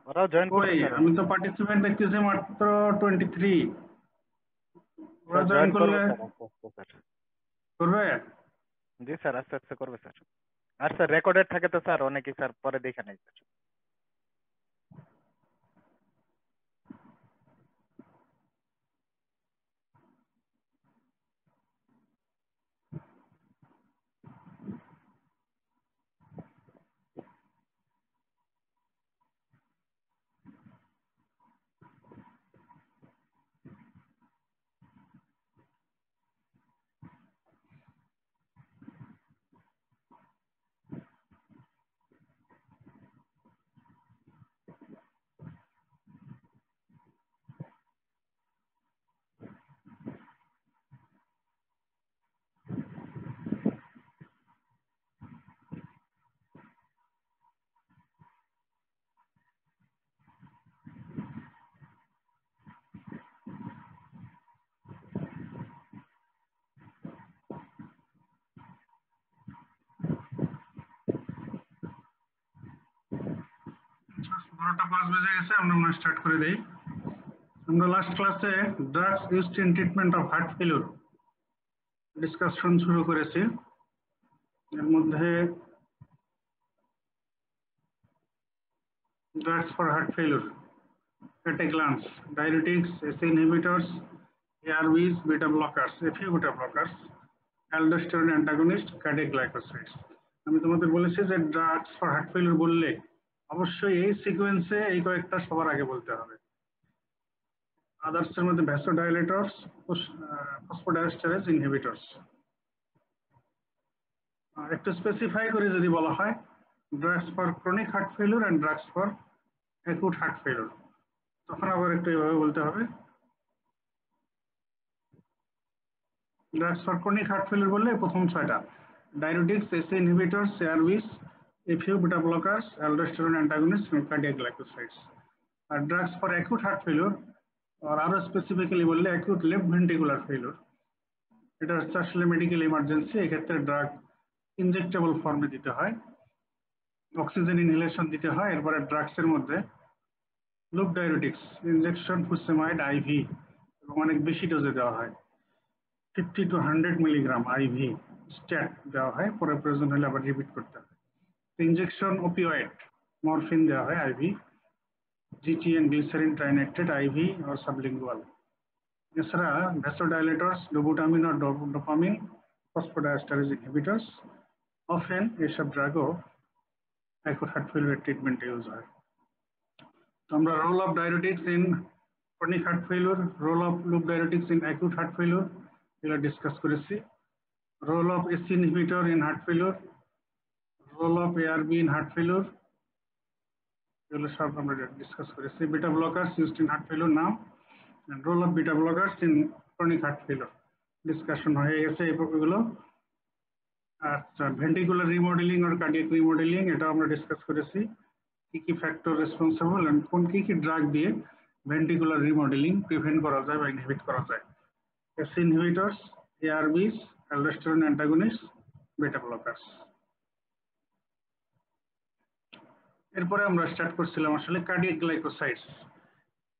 ওরাও জয়েন ওই করছে স্যার। আমি তো পার্টিসিপেন্ট দেখতেছি মাত্র 23। ওরা স্যার জয়েন জয়েন করলে করবে স্যার আস্তে আস্তে স্যার। করবে। জি স্যার, আস্তে আস্তে করবে স্যার। আর স্যার রেকর্ডেড থাকে তো স্যার, অনেকেই স্যার পরে দেখে নেয় স্যার। আচ্ছা, 12টা 5 বেজে গেছে, আমরা মনে স্টার্ট করে দেই। আমরা লাস্ট ক্লাসে drugs used in treatment of heart failure discussion শুরু করেছি। এর মধ্যে drugs for heart failure, at a glance: diuretics, ACE inhibitors, ARBs, beta blockers, FU beta blockers, aldosterone antagonist, cardiac glycosides। আমি তোমাদের বলেছি যে ড্রাগস ফর হার্ট ফেলিউর বললে অবশ্যই এই সিকোয়েন্সে এই কয়েকটা সবার আগে বলতে হবে। আদার্সের মধ্যে ভ্যাসোডাইলেটরস, ফসফোডাইএস্টারেজ ইনহিবিটরস। আর একটু স্পেসিফাই করে যদি বলা হয়, drugs for chronic heart failure and drugs for acute heart failure, তখন আবার একটু এভাবে বলতে হবে। Drugs for chronic heart failure বললে প্রথম ছয়টা: ডায়ুরেটিক্স, এসি ইনহিবিটরস, এআরবিস, এফিউ beta blockers, aldosterone antagonist, cardiac glycosides. আর drugs for acute heart failure, আর আরো স্পেসিফিক্যালি বললে অ্যাকুট লেফট ভেন্ট্রিকুলার ফেলিউর, এটা হচ্ছে আসলে মেডিকেল ইমার্জেন্সি। এক্ষেত্রে ড্রাগ ইনজেক্টেবল ফর্মে দিতে হয়, অক্সিজেন ইনহেলেশন দিতে হয়। এরপরে ড্রাগসের মধ্যে লুপ ডায়ুরেটিক্স, ইনজেকশন, ফুসেমাইড, আইভি, এবং অনেক বেশি ডোজে দেওয়া হয়, 50 to 100 মিলিগ্রাম আইভি স্ট্যাট দেওয়া হয়, পরে প্রয়োজন হলে আবার রিপিট করতে হয়। ইনজেকশন অপিওয়েড, মরফিন দেওয়া হয় IV, GTN glycerine trinitrate IV আর সাবলিঙ্গুয়াল। এছাড়া ভ্যাসোডাইলেটরস, ডোবুটামিন আর ডোপামিন, ফসফোডাইএস্টারেজ ইনহিবিটরস, অফেন এসব ড্রাগও অ্যাকুট হার্ট ফেলিউর ট্রিটমেন্টে ইউজ হয়। তো আমরা role of diuretics in chronic heart failure, role of loop diuretics in acute heart failure এগুলো ডিসকাস করেছি। Role of ACE inhibitor in heart failure, role of ARB in heart failure এগুলো সব আমরা discuss করেছি। Beta blockers used in heart failure now, and role of beta blockers in chronic heart failure discussion হয়ে গেছে এগুলো। আচ্ছা, ventricular remodelling আর cardiac remodelling এটা আমরা ডিসকাস করেছি, কি কি ফ্যাক্টর রেসপন্সিবল এন্ড কোন কি কি ড্রাগ দিয়ে ভেন্ট্রিকুলার রিমডেলিং প্রিভেন্ট করা যায় বা ইনহিবিট করা যায়। ACE inhibitors, ARBs, aldosterone antagonists, beta blockers। এরপরে আমরা স্টার্ট করছিলাম আসলে কার্ডিয়াক গ্লাইকোসাইডস,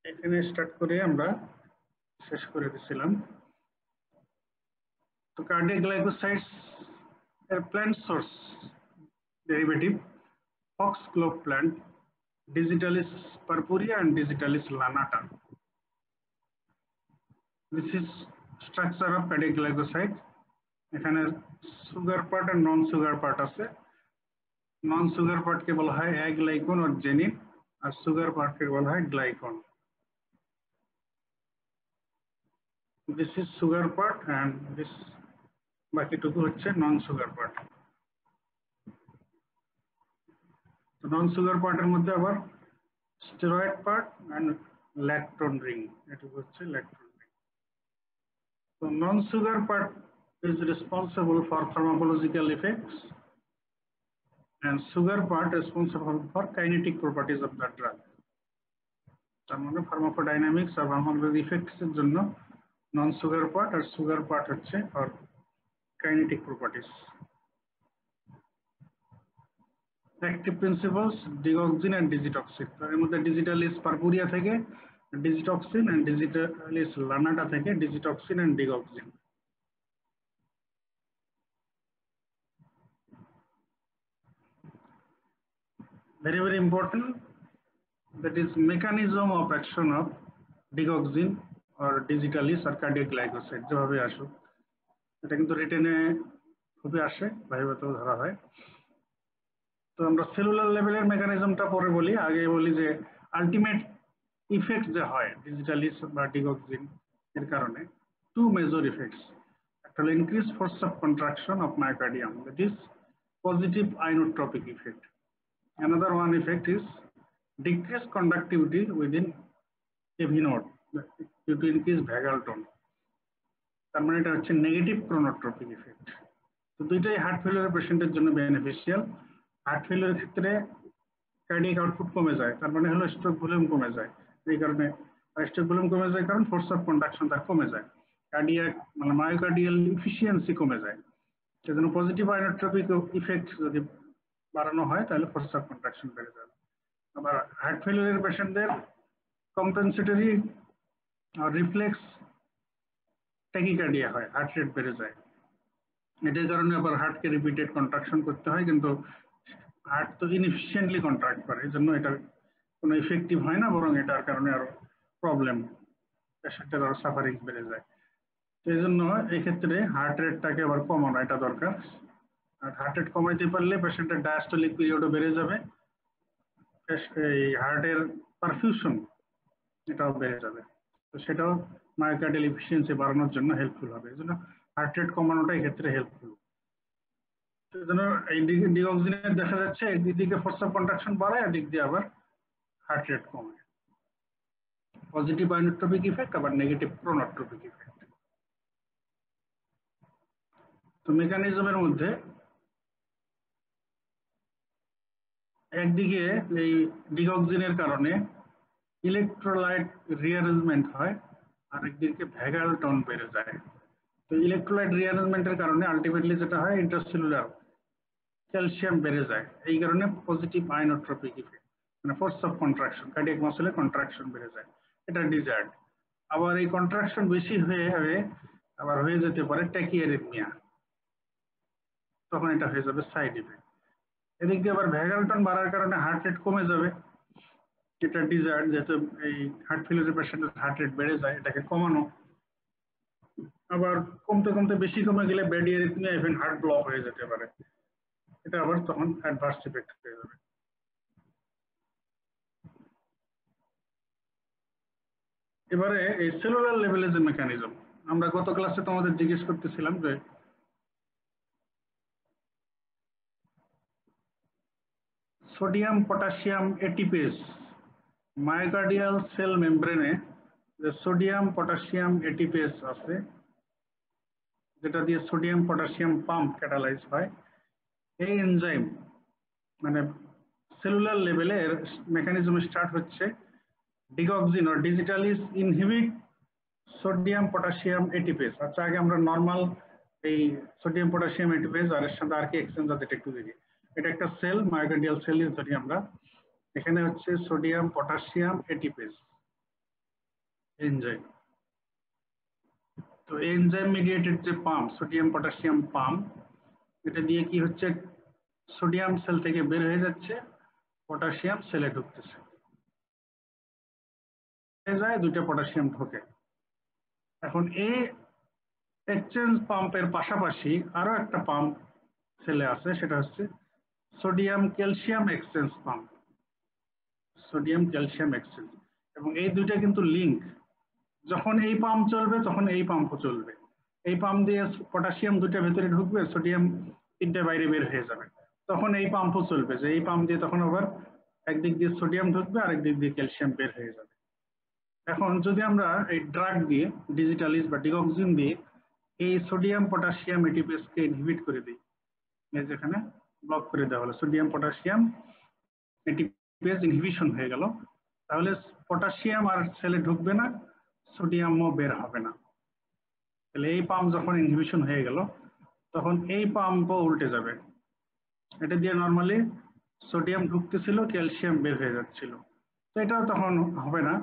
এখানে স্টার্ট করে আমরা শেষ করে দিছিলাম। তো কার্ডিয়াক গ্লাইকোসাইডস এর plant source derivative foxglove plant, Digitalis purpurea and Digitalis lanata. This is structure of cardiac glycoside. এখানে সুগার পার্ট আর নন সুগার পার্ট আছে। নন সুগার পার্টকে বলা হয় অ্যাগ্লাইকন আর জেনিন, আর সুগার পার্টকে বলা হয় glycone. This is sugar part and this বাকিটুকু হচ্ছে নন সুগার পার্ট। তো নন সুগার পার্টের মধ্যে আবার steroid part and lactone ring, এটুকু হচ্ছে ল্যাকটোন রিং। তো non sugar part is responsible for pharmacological effects and sugar part responsible for kinetic properties of the drug। তার মানে ফার্মাকোডাইনামিক্স আর ফার্মাকোলজি ইফেক্টস এর জন্য নন সুগার পার্ট, আর sugar part হচ্ছে আর kinetic properties. Active principles digoxin and digitoxin. তার মধ্যে digitalis পারপুরিয়া থেকে ডিজিটক্সিন অ্যান্ড ডিজিটালিস লানাটা থেকে digitoxin and digoxin. Very, very important. That is mechanism of action of digoxin or digitalis or cardiac glycoside যেভাবে আসুক, এটা কিন্তু রিটেনে খুবই আসে, ভাইভাতেও ধরা হয়। তো আমরা সেলুলার লেভেলের মেকানিজমটা পরে বলি, আগে বলি যে আলটিমেট ইফেক্ট যে হয় ডিজিটালিস বা ডিগক্সিন এর কারণে টু মেজর ইফেক্টস। একটা হলো increase force of contraction of myocardium, that is positive inotropic effect. Another one effect is decreased conductivity within AV node due to increased vagal tone. তার মানে এটা হচ্ছে নেগেটিভ ক্রোনোট্রপিক ইফেক্ট। তো দুইটাই heart failure পেশেন্টের জন্য বেনিফিশিয়াল। হার্ট ফেলিওর ক্ষেত্রে cardiac output কমে যায়, তার মানে হলো স্ট্রোক ভলিউম কমে যায়। এই কারণে স্ট্রোক ভলিউম কমে যায় কারণ ফোর্স অফ কন্ডাকশন তার কমে যায়, কার্ডিয়াক মানে মায়োকার্ডিয়াল ইফিসিয়েন্সি কমে যায়। সেজন্য পজিটিভ আইনোট্রপিক ইফেক্ট যদি বাড়ানো হয় তাহলে ফোর্স অফ কন্ট্রাকশন বেড়ে যাবে। আবার হার্ট ফেলিওরের পেশেন্টদের কম্পেনসেটরি রিফ্লেক্স ট্যাকিকার্ডিয়া হয়, হার্ট রেট বেড়ে যায়। এটার কারণে আবার হার্টকে রিপিটেড কন্ট্রাকশন করতে হয়, কিন্তু হার্ট তো ইনএফিশিয়েন্টলি কন্ট্রাক্ট করে, এই জন্য এটার কোনো ইফেক্টিভ হয় না, বরং এটার কারণে আরো প্রবলেম, পেশেন্টের আরো সাফারিং বেড়ে যায়। তো এই জন্য এক্ষেত্রে হার্ট রেটটাকে আবার কমানো এটা দরকার। আর হার্ট রেট কমাইতে পারলে পেশেন্টের ডায়াস্টোলিক পিরিয়ডও বেড়ে যাবে, এই হার্টের পারফিউশন এটাও বেড়ে যাবে। তো সেটাও মায়োকার্ডিয়াল এফিসিয়েন্সি বাড়ানোর জন্য হেল্পফুল হবে, এই জন্য হার্ট রেট কমানোটা এক্ষেত্রে হেল্পফুল। সেই জন্য এই ডিগক্সিনের দেখা যাচ্ছে একদিকে ফোর্স অফ কন্ট্রাকশন বাড়ায়, এদিক দিয়ে আবার হার্ট রেট কমে। পজিটিভ আইনোট্রপিক ইফেক্ট আবার নেগেটিভ ক্রোনোট্রপিক ইফেক্ট। তো মেকানিজমের মধ্যে একদিকে এই ডিগক্সিনের কারণে ইলেকট্রোলাইট রিঅ্যারেঞ্জমেন্ট হয়, আর একদিকে ভ্যাগাল টোন বেড়ে যায়। তো ইলেকট্রোলাইট রিঅ্যারেঞ্জমেন্টের কারণে আলটিমেটলি যেটা হয় ইন্টারসেলুলার ক্যালসিয়াম বেড়ে যায়, এই কারণে পজিটিভ আইনোট্রপিক ইফেক্ট মানে ফোর্স অফ কন্ট্রাকশন, কার্ডিয়াক মাসলে কন্ট্রাকশন বেড়ে যায়, এটা ডিজায়ার্ড। আবার এই কন্ট্রাকশন বেশি হয়ে আবার হয়ে যেতে পারে ট্যাকিয়ারিথমিয়া, তখন এটা হয়ে যাবে সাইড ইফেক্ট। এদিক দিয়ে আবার ভ্যাগাল টোন বাড়ার কারণে হার্ট রেট কমে যাবে, এটা ডিজায়ার্ড, যেহেতু এই হার্ট ফেলিওর পেশেন্টের হার্ট রেট বেড়ে যায়, এটাকে কমানো। আবার কমতে কমতে বেশি কমে গেলে bad arrhythmia, even heart block হয়ে যেতে পারে, এটা আবার তখন অ্যাডভার্স ইফেক্ট হয়ে যাবে। এবারে এই সেলুলার লেভেলে যে মেকানিজম, আমরা গত ক্লাসে তোমাদের জিজ্ঞেস করতেছিলাম যে সোডিয়াম পটাশিয়াম এটিপেজ মায়োকার্ডিয়াল সেল মেমব্রেনে যে সোডিয়াম পটাশিয়াম এটিপেজ আছে, যেটা দিয়ে সোডিয়াম পটাশিয়াম পাম্প ক্যাটালাইজ হয়, এই এনজাইম মানে সেলুলার লেভেলের মেকানিজম স্টার্ট হচ্ছে digoxin or digitalis inhibit sodium potassium ATPase. আচ্ছা, আগে আমরা নর্মাল এই সোডিয়াম পটাশিয়াম এটিপেজ আর এর সাথে আর কি এক্সচেঞ্জ আছে একটু দেখি। এটা একটা সেল, মায়োকার্ডিয়াল সেল ধরি আমরা, এখানে হচ্ছে সোডিয়াম পটাশিয়াম এটিপেজ এনজাইম। তো এনজাইম মিডিয়েটেড যে পাম্প সোডিয়াম পটাশিয়াম পাম্প, এটা দিয়ে কি হচ্ছে সোডিয়াম সেল থেকে বের হয়ে যাচ্ছে, পটাশিয়াম সেলে ঢুকতেছে, যায় দুইটা পটাশিয়াম ঢোকে। এখন এই এক্সচেঞ্জ পাম্পের পাশাপাশি আরো একটা পাম্প সেলে আছে, সেটা হচ্ছে sodium calcium exchange pump, sodium calcium exchange. এবং এই দুইটা কিন্তু লিঙ্ক, যখন এই পাম্প চলবে তখন এই পাম্পও চলবে। এই পাম্প দিয়ে পটাশিয়াম দুইটা ভেতরে ঢুকবে, সোডিয়াম তিনটা বাইরে বের হয়ে যাবে, তখন এই পাম্পও চলবে, যে এই পাম্প দিয়ে তখন আবার একদিক দিয়ে সোডিয়াম ঢুকবে আর একদিক দিয়ে ক্যালসিয়াম বের হয়ে যাবে। এখন যদি আমরা এই ড্রাগ দিয়ে ডিজিটালিস বা ডিগক্সিন দিয়ে এই সোডিয়াম পটাশিয়াম এটিপেজকে ইনহিবিট করে দিই, যেখানে ব্লক করে দেওয়া হলো, সোডিয়াম পটাশিয়াম এটিপেজ ইনহিবিশন হয়ে গেল, তাহলে পটাশিয়াম আর সেলে ঢুকবে না, সোডিয়ামও বের হবে না। তাহলে এই পাম্প যখন ইনহিবিশন হয়ে গেল তখন এই পাম্পও উল্টে যাবে। এটা দিয়ে নর্মালি সোডিয়াম ঢুকতেছিল, ক্যালসিয়াম বের হয়ে যাচ্ছিল। তো এটাও তখন হবে না,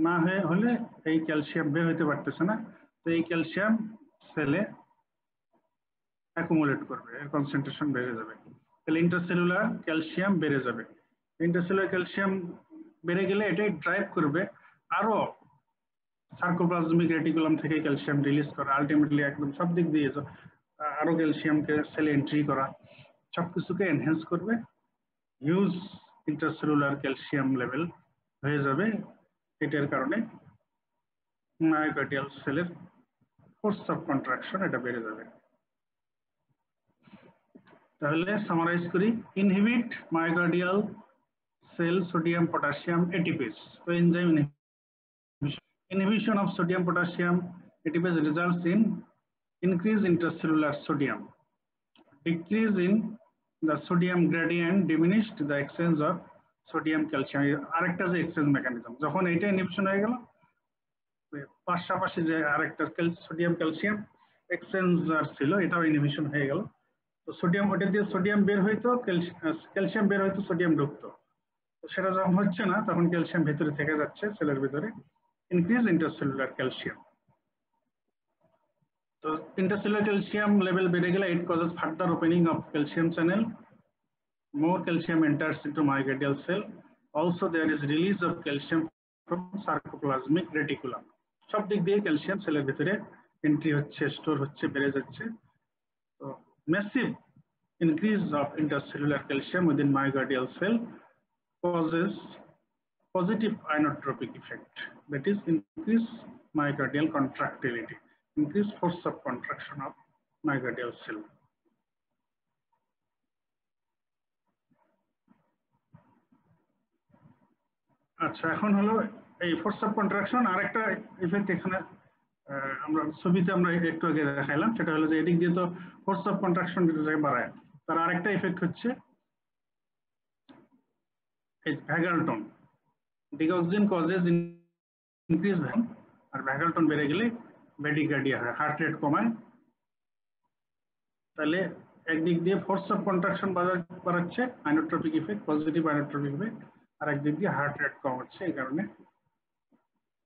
না হলে এই ক্যালসিয়াম বের হইতে পারতেছে না, তো এই ক্যালসিয়াম সেলে অ্যাকুমুলেট করবে, এর কনসেন্ট্রেশন বেড়ে যাবে, তাহলে ইন্টারসেলুলার ক্যালসিয়াম বেড়ে যাবে। ইন্টারসেলুলার ক্যালসিয়াম বেড়ে গেলে এটাই ড্রাইভ করবে আরো সার্কোপ্লাজমিক রেটিকুলাম থেকে ক্যালসিয়াম রিলিজ করা, আলটিমেটলি একদম সব দিক দিয়ে আরো ক্যালসিয়ামকে সেলে এন্ট্রি করা, সবকিছুকে এনহ্যান্স করবে, হিউজ ইন্টারসেলুলার ক্যালসিয়াম লেভেল হয়ে যাবে। এটার কারণে মায়োকার্ডিয়াল সেলের ফোর্স অফ কন্ট্রাকশন এটা বেড়ে যাবে। তাহলে সামারাইজ করি, inhibit myocardial cell sodium potassium ATPase. তো enzyme inhibition of sodium potassium ATPase results in increase intercellular sodium, decrease in the sodium gradient, diminished the exchange of sodium calcium। আরেকটা যে exchange mechanism, যখন এটা inhibition হয়ে গেল, পাশাপাশি যে আরেকটা সোডিয়াম ক্যালসিয়াম এক্সচেঞ্জার ছিল এটাও ইনহিবিশন হয়ে গেল। তো সোডিয়াম, ওটা দিয়ে সোডিয়াম বের হইতো, ক্যালসিয়াম বের হইতো, সোডিয়াম ঢুকতো। তো সেটা যখন হচ্ছে না তখন ক্যালসিয়াম ভেতরে থেকে যাচ্ছে সেলের ভিতরে, ইনক্রিজ ইন্টারসেলুলার ক্যালসিয়াম। তো intercellular calcium level বেড়ে গেলে it causes further opening of calcium channel, more calcium enters into myocardial cell, also there is release of calcium from sarcoplasmic reticulum। সব দিক দিয়ে ক্যালসিয়াম সেলের ভিতরে এন্ট্রি হচ্ছে, স্টোর হচ্ছে, বেড়ে যাচ্ছে। তো massive increase of intercellular calcium within myocardial cell causes positive inotropic effect, that is increase myocardial contractility, increase force of contraction of myocardial cell। আচ্ছা, এখন হলো এই ফোর্স অফ কন্ট্রাকশন আরেকটা ইফেক্ট এখানে আমরা ছবিতে আমরা একটু আগে দেখাইলাম, সেটা হলো যে এদিক দিয়ে তো ফোর্স অফ কন্ট্রাকশন বাড়ায়, তার আরেকটা ইফেক্ট হচ্ছে এই ভ্যাগালটন। ডিগক্সিন কজেস ইনক্রিজ ভ্যান, আর ভ্যাগালটন বেড়ে গেলে ব্র্যাডিকার্ডিয়া হয়, হার্ট রেট কমায়। তাহলে একদিক দিয়ে ফোর্স অফ কন্ট্রাকশন বাড়াচ্ছে, inotropic effect, positive inotropic effect, আর একদিক দিয়ে হার্ট রেট কমাচ্ছে, এই কারণে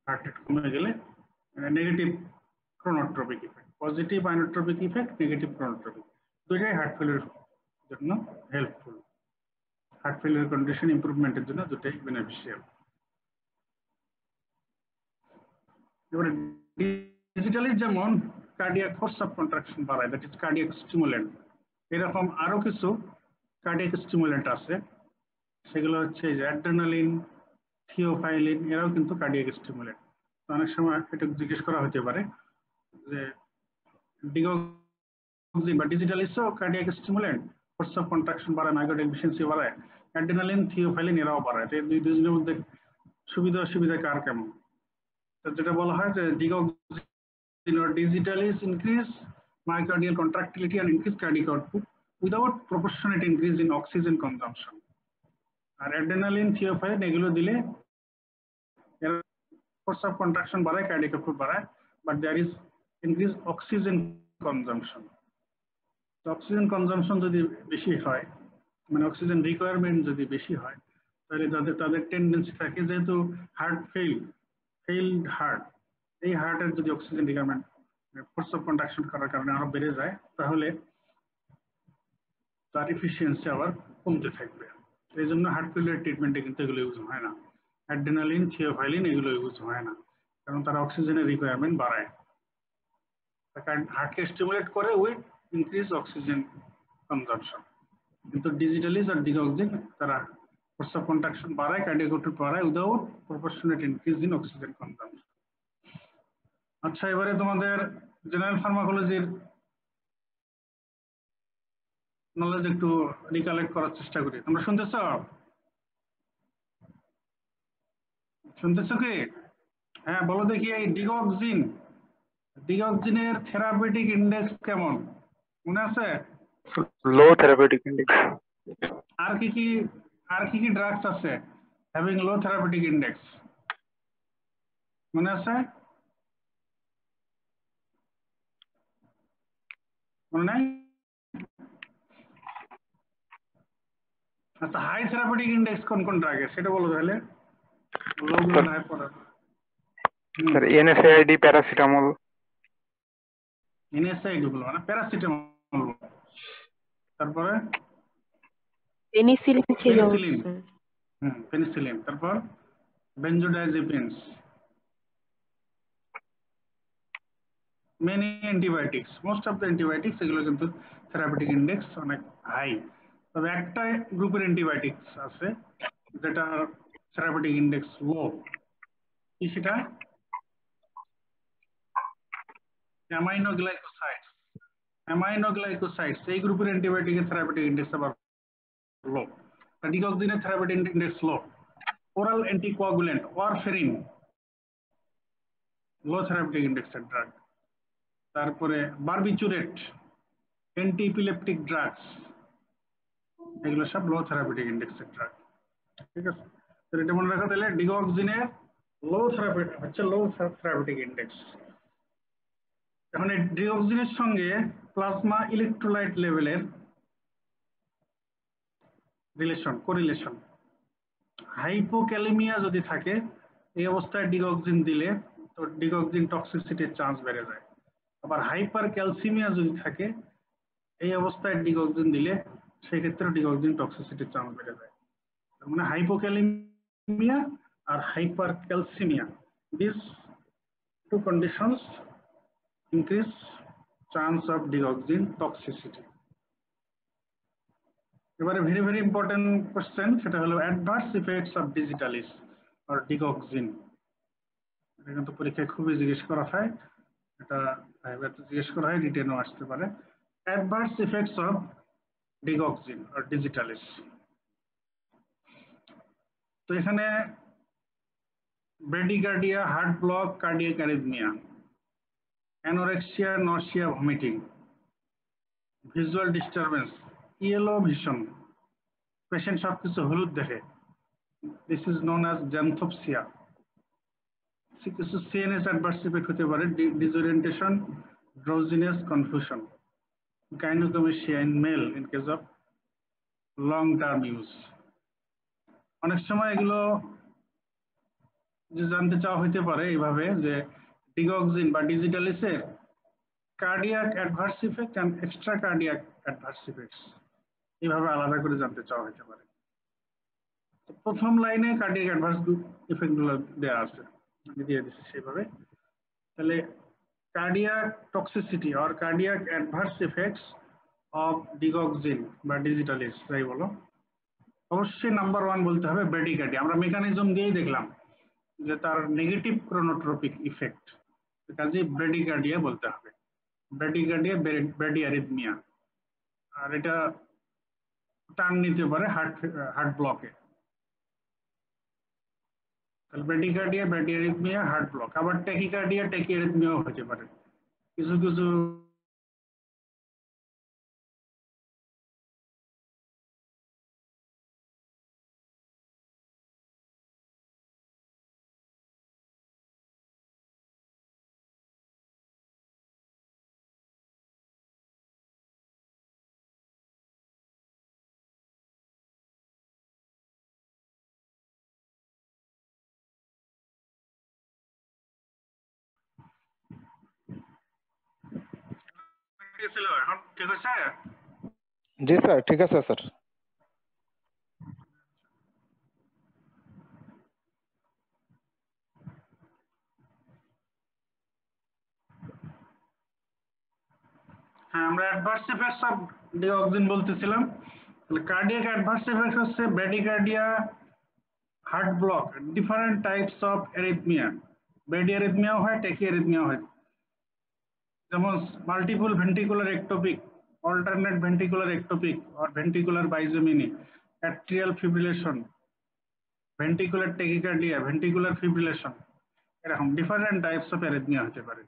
হার্ট রেট কমে গেলে negative chronotropic effect, positive inotropic effect, negative chronotropic, দুইটাই হার্ট ফেলিয়ার জন্য হেল্পফুল, হার্ট ফেলিয়ার কন্ডিশন ইমপ্রুভমেন্টের জন্য দুটাই বেনিফিশিয়াল। এবারে ডিজিটালি যেমন কার্ডিয়াক ফোর্স অফ কন্ট্রাকশন বাড়ায়, দ্যাট ইজ কার্ডিয়াক স্টিমুলেন্ট, এরকম আরো কিছু কার্ডিয়াক স্টিমুলেন্ট আছে, সেগুলো হচ্ছে যে অ্যাড্রেনালিন, থিওফাইলিন, এরাও কিন্তু কার্ডিয়াক স্টিমুলেন্ট। অনেক সময় এটা জিজ্ঞেস করা হতে পারে যে ডিগক্সিন বা ডিজিটালিসও cardiac stimulant, force of contraction বাড়ায়, মায়োকার্ডিয়াল এফিসিয়েন্সি বাড়ায়, অ্যাড্রেনালিন, থিওফাইলিন এরাও বাড়ায়, তো এই দুজনের মধ্যে সুবিধা অসুবিধা কার কেমন? তো যেটা বলা হয় যে digoxin or digitalis increase myocardial contractility and increase cardiac output without proportionate increase in oxygen consumption, আর অ্যাড্রেনালিন, থিওফাইলিন এগুলো দিলে force of contraction বাড়ায়, cardiac output বাড়ায়, but there is increased oxygen consumption। তো অক্সিজেন কনজাম্পশন যদি বেশি হয়, মানে অক্সিজেন রিকোয়ারমেন্ট যদি বেশি হয়, তাহলে তাদের টেন্ডেন্সি থাকে, যেহেতু হার্ট ফেইলড হার্ট, এই হার্টের যদি oxygen requirement force of contraction করার কারণে আরো বেড়ে যায়, তাহলে তার এফিসিয়েন্সি আবার কমতে থাকবে। এই জন্য হার্ট ফেলিয়ার ট্রিটমেন্টে কিন্তু এগুলো ইউজ হয় না, অ্যাড্রেনালিন, থিওফাইলিন এগুলো ইউজ হয় না, কারণ তারা অক্সিজেনের রিকোয়ারমেন্ট বাড়ায়, হার্টকে স্টিমুলেট করে উইথ ইনক্রিজ অক্সিজেন কনজাম্পশন। কিন্তু ডিজিটালিস আর ডিগক্সিন তারা ফোর্স অফ কন্ট্রাকশন বাড়ায়, কার্ডিয়াক আউটপুট বাড়ায় without proportionate increase in oxygen consumption. আচ্ছা, এবারে তোমাদের জেনারেল ফার্মাকোলজির নলেজ একটু রিকালেক্ট করার চেষ্টা করি। তোমরা শুনতেছো কি? হ্যাঁ, বলো দেখি, এই ডিগক্সিনের থেরাপিউটিক ইন্ডেক্স কেমন, মনে আছে? লো থেরাপিউটিক ইন্ডেক্স। আর কি কি ড্রাগস আছে হ্যাভিং লো থেরাপিউটিক ইন্ডেক্স, মনে আছে? মনে নাই? আচ্ছা হাই থেরাপিউটিক ইন্ডেক্স কোন কোন ড্রাগের সেটা বলো তাহলে, লোগুলো না পড়া। Sir NSAID, paracetamol. এনএসআইডি গুলো মানে প্যারাসিটামল, তারপরে পেনিসিলিন ছিল পেনিসিলিন, স্যার। পেনিসিলিন, তারপর benzodiazepines, many antibiotics, most of the antibiotics এগুলো কিন্তু থেরাপিউটিক ইন্ডেক্স অনেক হাই। তবে একটা গ্রুপের অ্যান্টিবায়োটিক্স আছে যেটা থেরাপিউটিক ইন্ডেক্স লো, কি সেটা? অ্যামাইনোগ্লাইকোসাইডস। অ্যামাইনোগ্লাইকোসাইডস এই গ্রুপের অ্যান্টিবায়োটিকের থেরাপিউটিক ইন্ডেক্স আবার লো। ডিগক্সিনের থেরাপিউটিক ইন্ডেক্স লো। ওরাল অ্যান্টিকোয়াগুলেন্ট ওয়ারফেরিন লো থেরাপিউটিক ইন্ডেক্সের ড্রাগ। তারপরে বারবিচুরেট, অ্যান্টিপিলেপটিক ড্রাগস, এগুলো সব লো থেরাপিউটিক ইন্ডেক্সের ড্রাগ। ঠিক আছে, তো এটা মনে রাখো তাহলে ডিগক্সিনের লো থেরাপিউটিক হচ্ছে লো থেরাপিউটিক ইন্ডেক্স। এখন এই ডিগক্সিনের সঙ্গে প্লাজমা ইলেকট্রোলাইট লেভেলের রিলেশন, কোরিলেশন। হাইপোক্যালেমিয়া যদি থাকে এই অবস্থায় ডিগক্সিন দিলে তো ডিগক্সিন টক্সিসিটির চান্স বেড়ে যায়। আবার হাইপার ক্যালসিমিয়া যদি থাকে এই অবস্থায় ডিগক্সিন দিলে সেক্ষেত্রে ডিগক্সিন টক্সিসিটির চান্স বেড়ে যায়। তার মানে হাইপোক্যালেমিয়া আর hypercalcaemia, this two conditions increase chance of digoxin toxicity. এবারে ভেরি ভেরি ইম্পর্টেন্ট কোশ্চেন, সেটা হলো adverse effects of digitalis or digoxin. এটা কিন্তু পরীক্ষায় খুবই জিজ্ঞেস করা হয়, এটা জিজ্ঞেস করা হয়, রিটেনও আসতে পারে। Adverse effects of digoxin or digitalis. তো এখানে bradycardia, heart block, cardiac arrhythmia, anorexia, nausea, vomiting, visual disturbance, yellow vision, patient সবকিছু হলুদ দেখে, this is known as xanthopsia. কিছু সিএনএস অ্যাডভার্স ইফেক্ট হতে পারে, disorientation, drowsiness, confusion, gynaecomastia in male in case of long term use. অনেক সময় এগুলো যে জানতে চাওয়া হইতে পারে এইভাবে যে ডিগক্সিন বা ডিজিটালিসের cardiac adverse effect and extra cardiac adverse effects এইভাবে আলাদা করে জানতে চাওয়া হইতে পারে। প্রথম লাইনে কার্ডিয়াক অ্যাডভার্স ইফেক্ট গুলো দেওয়া আছে, আমি দিয়ে দিচ্ছি সেভাবে। তাহলে cardiac toxicity or cardiac adverse effects of digoxin বা ডিজিটালিস যাই বলো, অবশ্যই নাম্বার 1 বলতে হবে ব্রেডিকার্ডিয়া। আমরা মেকানিজম দিয়েই দেখলাম যে তার নেগেটিভ ক্রোনোট্রপিক ইফেক্ট, কাজে ব্রেডিকার্ডিয়া বলতে হবে। ব্রেডিকার্ডিয়া, ব্রেডিয়ারিথমিয়া, আর এটা টার্ন নিতে পারে হার্ট ব্লকে। তাহলে ব্রেডিকার্ডিয়া, ব্রেডিয়ারিথমিয়া, হার্ট ব্লক। আবার ট্যাকিকার্ডিয়া, ট্যাকিয়ারিথমিয়াও হতে পারে। কিছু কিছু এখন ঠিক আছে? জি স্যার, ঠিক আছে স্যার। হ্যাঁ, আমরা অ্যাডভার্স ইফেক্টস অফ ডিগক্সিন বলতেছিলাম। তাহলে কার্ডিয়াক অ্যাডভার্স ইফেক্টস হচ্ছে bradycardia, heart block, different types of arrhythmia. ব্রেডিয়ারিথমিয়াও হয়, ট্যাকিয়ারিথমিয়াও হয়। যেমন multiple ventricular ectopic, alternate ventricular ectopic or ventricular bigeminy, atrial fibrillation, ventricular tachycardia, ventricular fibrillation, এরকম ডিফারেন্ট টাইপস অফ অ্যারিথমিয়া হতে পারে।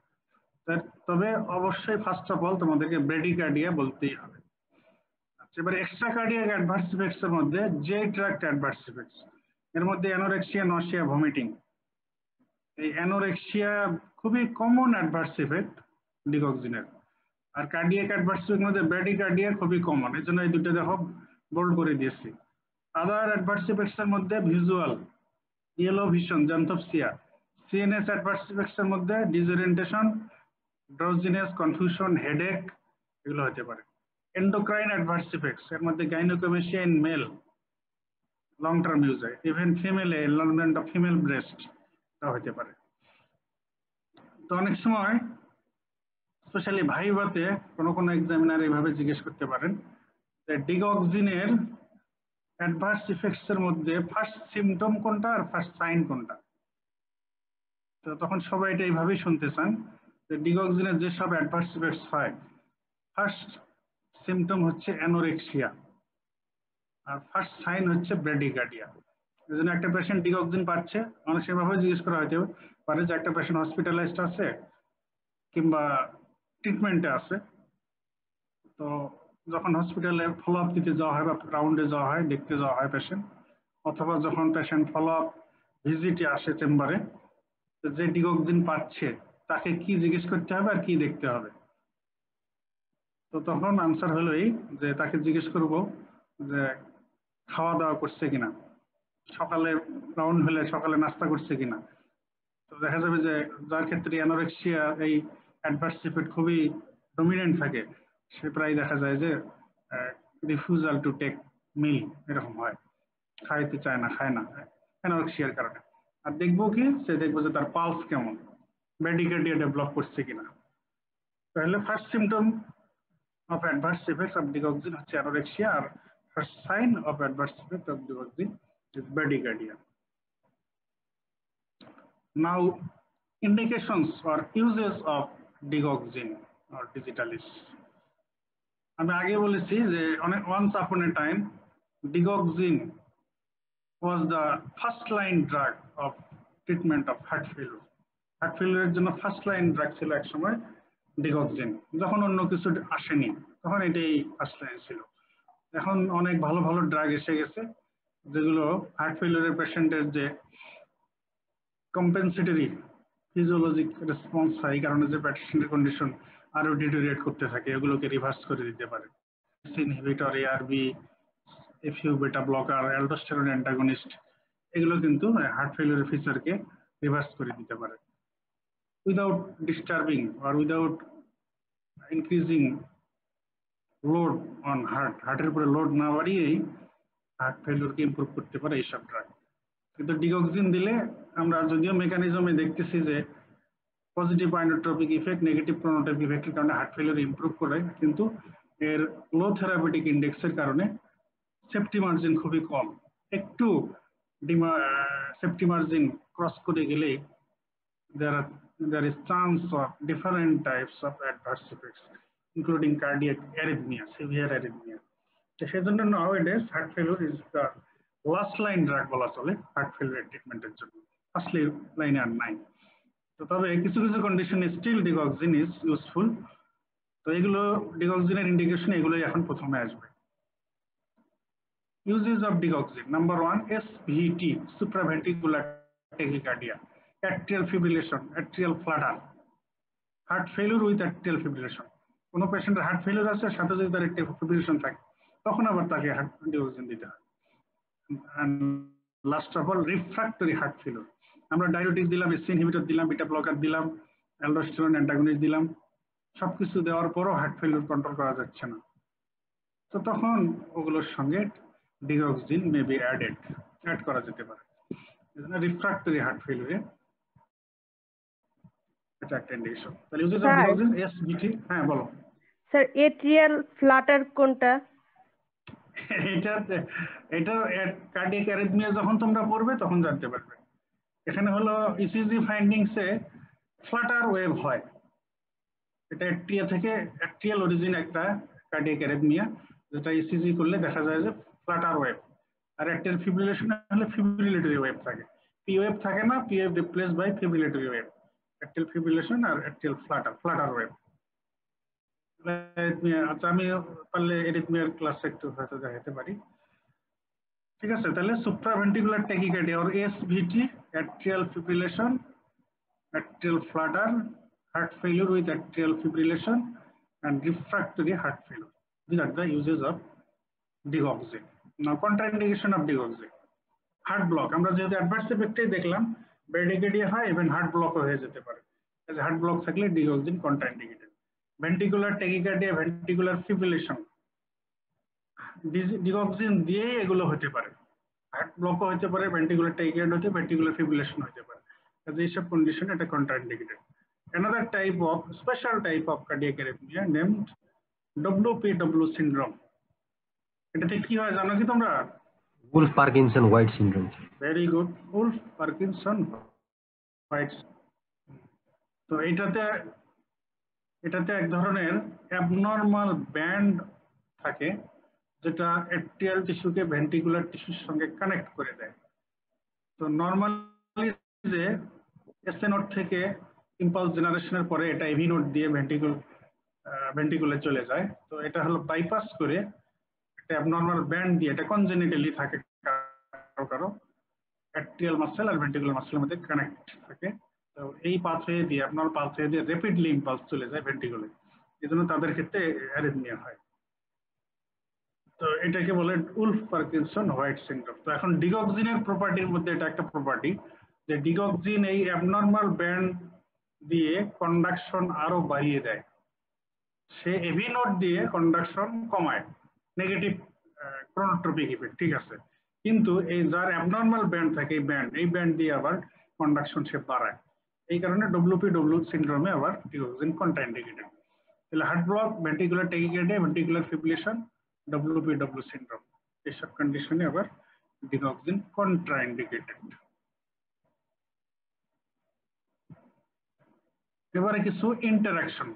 তবে অবশ্যই ফার্স্ট অফ অল তোমাদেরকে ব্রেডিকার্ডিয়া বলতেই হবে। আচ্ছা, এবার এক্সট্রা কার্ডিয়াক অ্যাডভার্স ইফেক্টস এর মধ্যে যে ট্র্যাক্ট অ্যাডভার্স ইফেক্টস, এর মধ্যে অ্যানোরেক্সিয়া, নসিয়া, ভমিটিং। এই অ্যানোরেক্সিয়া খুবই কমন অ্যাডভার্স ইফেক্ট ডিগক্সিনের। আর কার্ডিয়াক অ্যাডভার্স ইফেক্টের মধ্যে ব্রেডিকার্ডিয়া খুবই কমন, এই জন্য এই দুটো দেখো বোল্ড করে দিয়েছি। আদার অ্যাডভার্স ইফেক্টসের মধ্যে visual, yellow vision, xanthopsia. CNS adverse ইফেক্টসের মধ্যে ডিসওরিয়েন্টেশন, ড্রাউজিনেস, কনফিউশন, হেডেক এগুলো হতে পারে। এন্ডোক্রাইন অ্যাডভার্স ইফেক্টস এর মধ্যে gynaecomastia in male, long term ইউজে, ইভেন ফিমেলে এনলার্জমেন্ট অফ ফিমেল ব্রেস্ট তা হতে পারে। তো অনেক সময় স্পেশালি ভাইভাতে কোনো এক্সামিনার এইভাবে জিজ্ঞেস করতে পারেন যে ডিগক্সিনের অ্যাডভার্স ইফেক্টস এর মধ্যে ফার্স্ট সিমটম কোনটা আর ফার্স্ট সাইন কোনটা। তো তখন সবাই এটা এইভাবেই শুনতে চান যে ডিগক্সিনের যেসব অ্যাডভার্স ইফেক্টস হয়, ফার্স্ট সিমটম হচ্ছে অ্যানোরেক্সিয়া আর ফার্স্ট সাইন হচ্ছে ব্র্যাডিকার্ডিয়া। এই জন্য একটা পেশেন্ট ডিগক্সিন পাচ্ছে, অনেক সেভাবে জিজ্ঞেস করা হতে পারে যে একটা পেশেন্ট হসপিটালাইজড আছে কিংবা ট্রিটমেন্টে আছে, তো যখন হসপিটালে ফলো আপ দিতে যাওয়া হয় বা রাউন্ডে যাওয়া হয়, দেখতে যাওয়া হয় পেশেন্ট, অথবা যখন পেশেন্ট ফলো আপ ভিজিটে আসে চেম্বারে, যে ডিগক্সিন পাচ্ছে তাকে কি জিজ্ঞেস করতে হবে আর কি দেখতে হবে। তো তখন আনসার হলো এই যে তাকে জিজ্ঞেস করব যে খাওয়া দাওয়া করছে কিনা, সকালে রাউন্ড হলে সকালে নাস্তা করছে কিনা। তো দেখা যাবে যে যার ক্ষেত্রে অ্যানোরেক্সিয়া এই অ্যাডভার্স ইফেক্ট খুবই ডমিনেন্ট থাকে, সে প্রায় দেখা যায় যে রিফিউজাল টু টেক মিল এরকম হয়, খাইতে চায় না, খায় না অ্যানোরেক্সিয়ার কারণে। আর দেখবো কি, সে দেখবো যে তার পালস কেমন, ব্র্যাডিকার্ডিয়া ডেভেলপ করছে কিনা। তাহলে first symptom of adverse effects of digoxin হচ্ছে অ্যানোরেক্সিয়া, আর first sign of adverse effect of digoxin is bradycardia. Now, indications or uses of digoxin or digitalis. আমি আগে বলেছি যে once upon a time digoxin was the first line drug of treatment of heart failure. Heart ফেলিউরের জন্য first line drug ছিল এক সময় digoxin. যখন অন্য কিছু আসেনি তখন এটাই ফার্স্ট লাইন ছিল। এখন অনেক ভালো ভালো ড্রাগ এসে গেছে যেগুলো হার্ট ফেলিউরের পেশেন্টের যে কম্পেনসেটরি ফিজিওলজিক রেসপন্স হয়, এই কারণে যে পেশেন্টের কন্ডিশন আরো ডিটোরিয়েট করতে থাকে, এগুলোকে রিভার্স করে দিতে পারে। ইনহিবিটর, এআরবি, এফইউ বেটা ব্লকার, অ্যালডোস্টেরন অ্যান্টাগনিস্ট এগুলো কিন্তু হার্ট ফেলিউরের ফিচারকে রিভার্স করে দিতে পারে without disturbing or without increasing load on হার্টের উপরে লোড না বাড়িয়েই হার্ট ফেলিউরকে ইমপ্রুভ করতে পারে এইসব ড্রাগ। কিন্তু ডিগক্সিন দিলে আমরা যদিও মেকানিজমে দেখতেছি যে পজিটিভ আইনোট্রপিক ইফেক্ট, নেগেটিভ প্রোনোটাইপ ইফেক্টের কারণে হার্ট ফেলিউর ইমপ্রুভ করে, কিন্তু এর লো থেরাপিউটিক ইন্ডেক্সের কারণে সেফটি মার্জিন খুবই কম। একটু সেফটি মার্জিন ক্রস করে গেলেই there is chance of different types of adverse effects including cardiac arrhythmia, severe arrhythmia. তো সেজন্য nowadays heart failure is the last line drug বলা চলে হার্ট ফেলিউর ট্রিটমেন্টের জন্য, ফার্স্ট লাইনে আর নাই। তো তবে কিছু কিছু কন্ডিশনে স্টিল ডিগক্সিন ইজ ইউজফুল। তো এগুলো ডিগক্সিনের ইন্ডিকেশন এগুলোই এখন প্রথমে আসবে। Uses of digoxin. Number one, SVT, supraventricular tachycardia, atrial fibrillation, atrial flutter, heart failure with atrial fibrillation. কোনো পেশেন্টের হার্ট ফেলিউর আছে, সাথে যদি তার atrial fibrillation থাকে, তখন আবার তাকে ডিগক্সিন দিতে হয়। And last of all, refractory heart failure. আমরা ডায়াবেটিস দিলাম, এসসি ইনহিবিটর দিলাম, বিটা ব্লকার দিলাম, অ্যালডোস্টেরন অ্যান্টাগনিস্ট দিলাম, সবকিছু দেওয়ার পরও হার্ট ফেলিউর কন্ট্রোল করা যাচ্ছে না, তো তখন ওগুলোর সঙ্গে ডিগক্সিন মে বি অ্যাড করা যেতে পারে। রিফ্রাক্টরি হার্ট ফেলিউরে এটা একটা ইন্ডিকেশন। তাহলে ইউজেস অফ ডিগক্সিন, এসভিটি। হ্যাঁ বলো স্যার, এট্রিয়াল ফ্লাটার কোনটা? এটা কার্ডিয়াক অ্যারিথমিয়া যখন তোমরা পড়বে তখন জানতে পারবে। এখানে হলো ইসিজি ফাইন্ডিংসে ফ্লাটার ওয়েভ হয়, এটা অ্যাট্রিয়া থেকে, অ্যাট্রিয়াল অরিজিন একটা কার্ডিয়াক অ্যারিথমিয়া, যেটা ইসিজি করলে দেখা যায় যে ফ্লাটার ওয়েভ। আর অ্যাট্রিয়াল ফিব্রিলেশন হলে ফিব্রিলেটরি ওয়েভ থাকে, পি ওয়েভ থাকে না, P wave replace by fibrillatory wave. Atrial fibrillation আর অ্যাট্রিয়াল ফ্লাটার ওয়েভ। আচ্ছা, আমি পারলে এরিথমিয়ার ক্লাস একটু হয়তো দেখাতে পারি। ঠিক আছে, তাহলে supraventricular tachycardia or SVT, atrial fibrillation, atrial flutter, heart failure with atrial fibrillation and refractory heart failure. These are the uses of digoxin. না, contraindication of digoxin, heart block. আমরা যেহেতু অ্যাডভার্স ইফেক্টই দেখলাম, ব্র্যাডিকার্ডিয়া হয়, ইভেন হার্ট ব্লকও হয়ে যেতে পারে। Heart block থাকলে digoxin contraindicated. Ventricular tachycardia, ventricular fibrillation, digoxin দিয়ে এগুলো হতে পারে। হার্ট ব্লকও হতে পারে, ভেন্টিকুলার ট্যাকিকার্ডিয়া হতে, ভেন্টিকুলার ফিব্রিলেশন হতে পারে। এইসব কন্ডিশন এটা contraindicated. Another type of special type of cardiac arrhythmia named WPW syndrome. এটাতে কি হয় জানো কি তোমরা? Wolf Parkinson white syndrome. Very good, Wolf Parkinson white. তো এটাতে এক ধরনের অ্যাবনর্মাল ব্যান্ড থাকে যেটা অ্যাট্রিয়াল টিস্যুকে ভেন্টিকুলার টিস্যুর সঙ্গে কানেক্ট করে দেয়। তো নর্মালি যে এসএ নোড থেকে ইম্পালস জেনারেশনের পরে এটা এভি নোড দিয়ে ভেন্টিকুলে চলে যায়। তো এটা হলো বাইপাস করে একটা অ্যাবনর্মাল ব্যান্ড দিয়ে, এটা কনজেনিটালি থাকে কারো কারো, অ্যাট্রিয়াল মাসেল আর ভেন্টিকুলার মাসেলের মধ্যে কানেক্ট থাকে। তো এই পাথওয়ে দিয়ে, অ্যাবনর্মাল পাথওয়ে দিয়ে র্যাপিডলি ইম্পালস চলে যায় ভেন্টিকুলে, এই জন্য তাদের ক্ষেত্রে অ্যারিথমিয়া হয়। তো এটাকে বলে উলফ পার্কিনসন হোয়াইট সিনড্রোম। তো এখন ডিগক্সিনের প্রপার্টির মধ্যে এটা একটা প্রপার্টি যে ডিগক্সিন এই অ্যাবনর্মাল ব্যান্ড দিয়ে কন্ডাকশন আরো বাড়িয়ে দেয়। সে এভি নোড দিয়ে কন্ডাকশন কমায়, নেগেটিভ ক্রোনোট্রপিক ইফেক্ট, ঠিক আছে। কিন্তু এই যার অ্যাবনর্মাল ব্যান্ড থাকে, এই ব্যান্ড দিয়ে আবার কন্ডাকশন সে বাড়ায়। এই কারণে WPW সিনড্রোমে আবার ডিগক্সিন কন্ট্রাইন্ডিকেটেড। তাহলে heart block, ventricular tachycardia, ventricular fibrillation, WPW syndrome, এইসব কন্ডিশনে আবার ডিগক্সিন কন্ট্রাইন্ডিকেটেড। এবারে কিছু ইন্টারাকশন,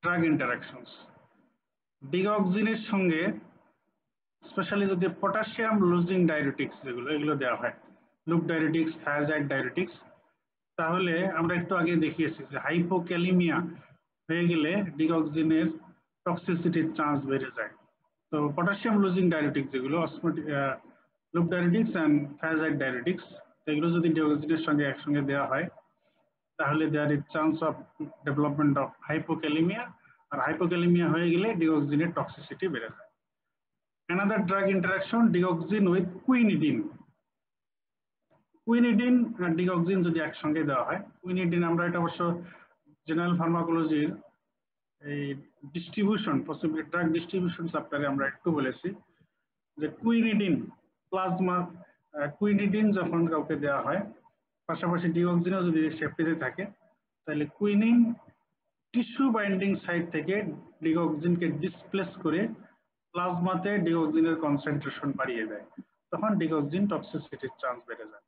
ড্রাগ ইন্টারাকশনস। ডিগক্সিনের সঙ্গে স্পেশালি যদি পটাশিয়াম লুজিং ডাইউরেটিক্স এগুলো দেওয়া হয়, লুপ ডাইউরেটিক্স, থায়াজাইড ডাইউরেটিক্স, তাহলে আমরা একটু আগে দেখিয়েছি যে হাইপোক্যালিমিয়া হয়ে গেলে ডিগক্সিনের টক্সিসিটির চান্স বেড়ে যায়। তো পটাশিয়াম লুজিং ডাইউরেটিক্স যেগুলো loop diuretics and thiazide diuretics, এগুলো যদি ডিগক্সিনের সঙ্গে একসঙ্গে দেওয়া হয় তাহলে there is chance of development of hypokalaemia, আর হাইপোক্যালিমিয়া হয়ে গেলে ডিগক্সিনের টক্সিসিটি বেড়ে যায়। Another drug interaction, digoxin with quinidine. Quinidine আর ডিগক্সিন যদি একসঙ্গে দেওয়া হয়, কুইনিডিন আমরা এটা অবশ্য জেনারেল ফার্মাকোলজির এই ডিস্ট্রিবিউশন, পসিবল ড্রাগ ডিস্ট্রিবিউশন চ্যাপ্টারে আমরা একটু বলেছি যে কুইনিডিন প্লাজমা, কুইনিডিন যখন কাউকে দেওয়া হয় পাশাপাশি ডিগক্সিনও যদি সেফটিতে থাকে, তাহলে কুইনিন টিস্যু বাইন্ডিং সাইট থেকে ডিগক্সিনকে ডিসপ্লেস করে প্লাজমাতে ডিগক্সিনের কনসেন্ট্রেশন বাড়িয়ে দেয়, তখন ডিগক্সিন টক্সিসিটির চান্স বেড়ে যায়।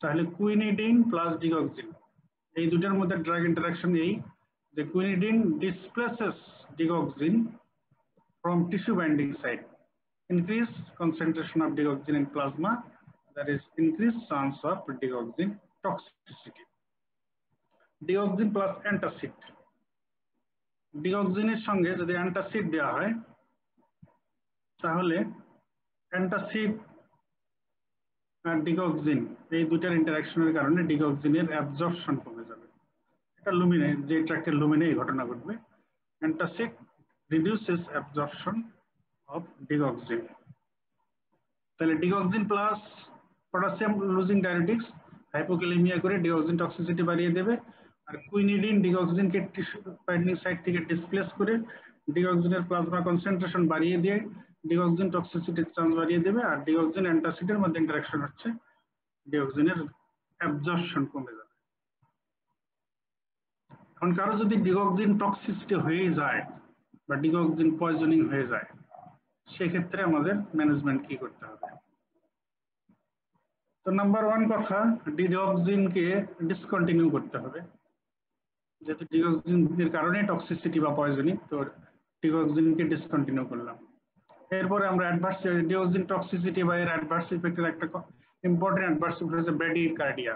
তাহলে কুইনিডিন প্লাস ডিগক্সিন এই দুটার মধ্যে ড্রাগ ইন্টারাকশন এই যে quinidine displaces digoxin from tissue binding site, increase concentration of digoxin in plasma, that is increased chance of digoxin toxicity. Digoxin plus antacid, ডিগক্সিনের সঙ্গে যদি অ্যান্টাসিড দেওয়া হয় তাহলে অ্যান্টাসিড আর ডিগক্সিন এই দুটার ইন্টারাকশনের কারণে ডিগক্সিনের অ্যাবজর্পশন কমে যাবে। এটা লুমিনে, যে ট্র্যাক্টের লুমিনে এই ঘটনা ঘটবে। Antacid reduces absorption of digoxin. তাহলে digoxin plus potassium losing diuretics hypokalaemia করে ডিগক্সিন টক্সিসিটি বাড়িয়ে দেবে, আর কুইনিডিন ডিগক্সিনকে টিস্যু বাইন্ডিং সাইট থেকে ডিসপ্লেস করে ডিগক্সিনের প্লাজমা কনসেন্ট্রেশন বাড়িয়ে দিয়ে ডিগক্সিন টক্সিসিটির চান্স বাড়িয়ে দেবে, আর ডিগক্সিন অ্যান্টাসিডের মধ্যে ইন্টারাকশন হচ্ছে ডিগক্সিনের অ্যাবজর্পশন কমে যাবে। এখন কারো যদি ডিগক্সিন টক্সিসিটি হয়ে যায় বা ডিগক্সিন পয়জনিং হয়ে যায়, সেক্ষেত্রে আমাদের ম্যানেজমেন্ট কি করতে হবে? তো নাম্বার ওয়ান কথা, ডিগক্সিনকে ডিসকন্টিনিউ করতে হবে। যেহেতু ডিগক্সিনের কারণে টক্সিসিটি বা পয়জনিং, তো ডিগক্সিনকে ডিসকন্টিনিউ করলাম। এরপরে আমরা অ্যাডভার্স ডিগক্সিন টক্সিসিটি বা এর অ্যাডভার্স ইফেক্টের একটা ইম্পর্টেন্ট অ্যাডভার্স ইফেক্ট হচ্ছে ব্র্যাডিকার্ডিয়া।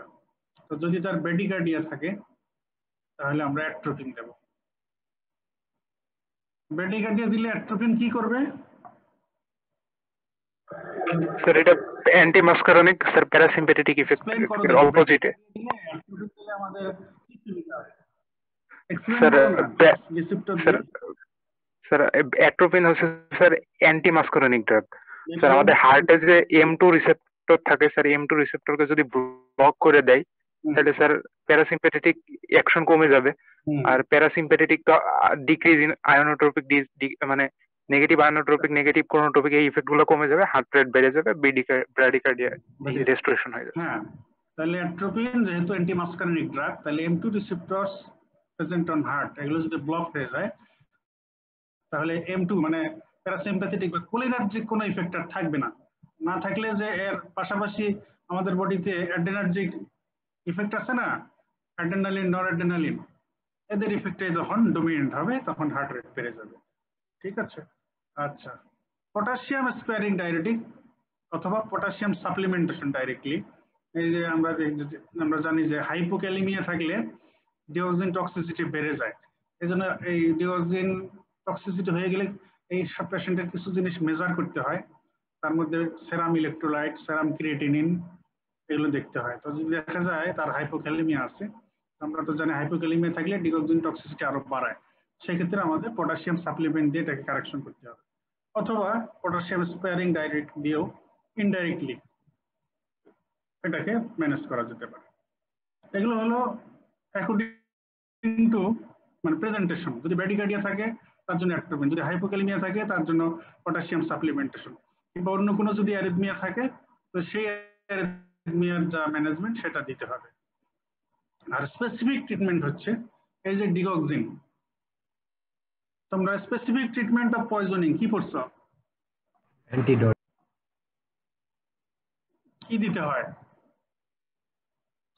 তো যদি তার ব্র্যাডিকার্ডিয়া থাকে তাহলে আমরা অ্যাট্রোপিন দেব। ব্র্যাডিকার্ডিয়া দিলে অ্যাট্রোপিন কি করবে? স্যার এটা অ্যান্টি মাসকারনিক, স্যার প্যারাসিম্প্যাথেটিক ইফেক্ট এর অপোজিটে। স্যার অ্যাট্রোপিন হচ্ছে স্যার অ্যান্টি মাসকারনিক ড্রাগ, স্যার আমাদের হার্টে যে M2 রিসেপ্টর থাকে স্যার, M2 রিসেপ্টরকে যদি ব্লক করে দেয় তাহলে স্যার প্যারাসিম্পেথেটিক অ্যাকশন কমে যাবে, আর প্যারাসিম্পেথেটিক তো ডিক্রিজ ইন আয়োনোট্রপিক মানে নেগেটিভ আয়োনোট্রপিক নেগেটিভ কোনোট্রপিক এই ইফেক্ট গুলো কমে যাবে, হার্ট রেট বেড়ে যাবে, ব্র্যাডিকার্ডিয়া রেস্টোরেশন হয়ে যাবে। হ্যাঁ, তাহলে অ্যাট্রোপিন যেহেতু অ্যান্টিমাস্কারিনিক ড্রাগ, তাহলে M2 রিসেপ্টরস প্রেজেন্ট অন হার্ট এগুলো যদি ব্লক হয়ে যায় তাহলে M2 মানে প্যারাসিম্প্যাথেটিক বা কোলিনার্জিক কোনো ইফেক্ট আর থাকবে না। না থাকলে যে এর পাশাপাশি আমাদের বডিতে অ্যাড্রেনার্জিক ইফেক্ট আছে না, অ্যাড্রেনালিন নরঅ্যাড্রেনালিন, এদের ইফেক্টে যখন ডমিনেন্ট হবে তখন হার্ট রেট বেড়ে যাবে। ঠিক আছে। আচ্ছা, পটাশিয়াম স্পেয়ারিং ডাইরেটিক অথবা পটাশিয়াম সাপ্লিমেন্টেশন ডাইরেক্টলি, এই যে আমরা জানি যে হাইপোক্যালিমিয়া থাকলে ডিওক্সিন টক্সিসিটি বেড়ে যায়, এই জন্য এই ডিওক্সিন টক্সিসিটি হয়ে গেলে এই সব পেশেন্টের কিছু জিনিস মেজার করতে হয়, তার মধ্যে সেরাম ইলেকট্রোলাইট, সেরাম ক্রিয়েটিনিন এগুলো দেখতে হয়। তো যদি দেখা যায় তার হাইপোক্যালিমিয়া আছে, আমরা তো জানি হাইপোক্যালিমিয়া থাকলে ডিওক্সিন টক্সিসিটি আরো বাড়ায়, সেক্ষেত্রে আমাদের পটাশিয়াম সাপ্লিমেন্ট দিয়ে এটাকে কারেকশন করতে হবে, অথবা পটাশিয়াম স্পেয়ারিং ডাইরেক্ট দিয়েও ইনডাইরেক্টলি এটাকে ম্যানেজ করা যেতে পারে। এগুলো হলো অ্যাকর্ডিং টু মানে প্রেজেন্টেশন। যদি ব্র্যাডিকার্ডিয়া থাকে তার জন্য অ্যাট্রোপিন, যদি হাইপোক্যালিমিয়া থাকে তার জন্য পটাশিয়াম সাপ্লিমেন্টেশন, কিংবা অন্য কোনো যদি অ্যারিথমিয়া থাকে তো সেই অ্যারিথমিয়ার যা ম্যানেজমেন্ট সেটা দিতে হবে। আর স্পেসিফিক ট্রিটমেন্ট হচ্ছে এই যে ডিগক্সিন, তোমরা স্পেসিফিক ট্রিটমেন্ট অফ পয়জনিং কি পড়ছো? অ্যান্টিডট। কি দিতে হয়?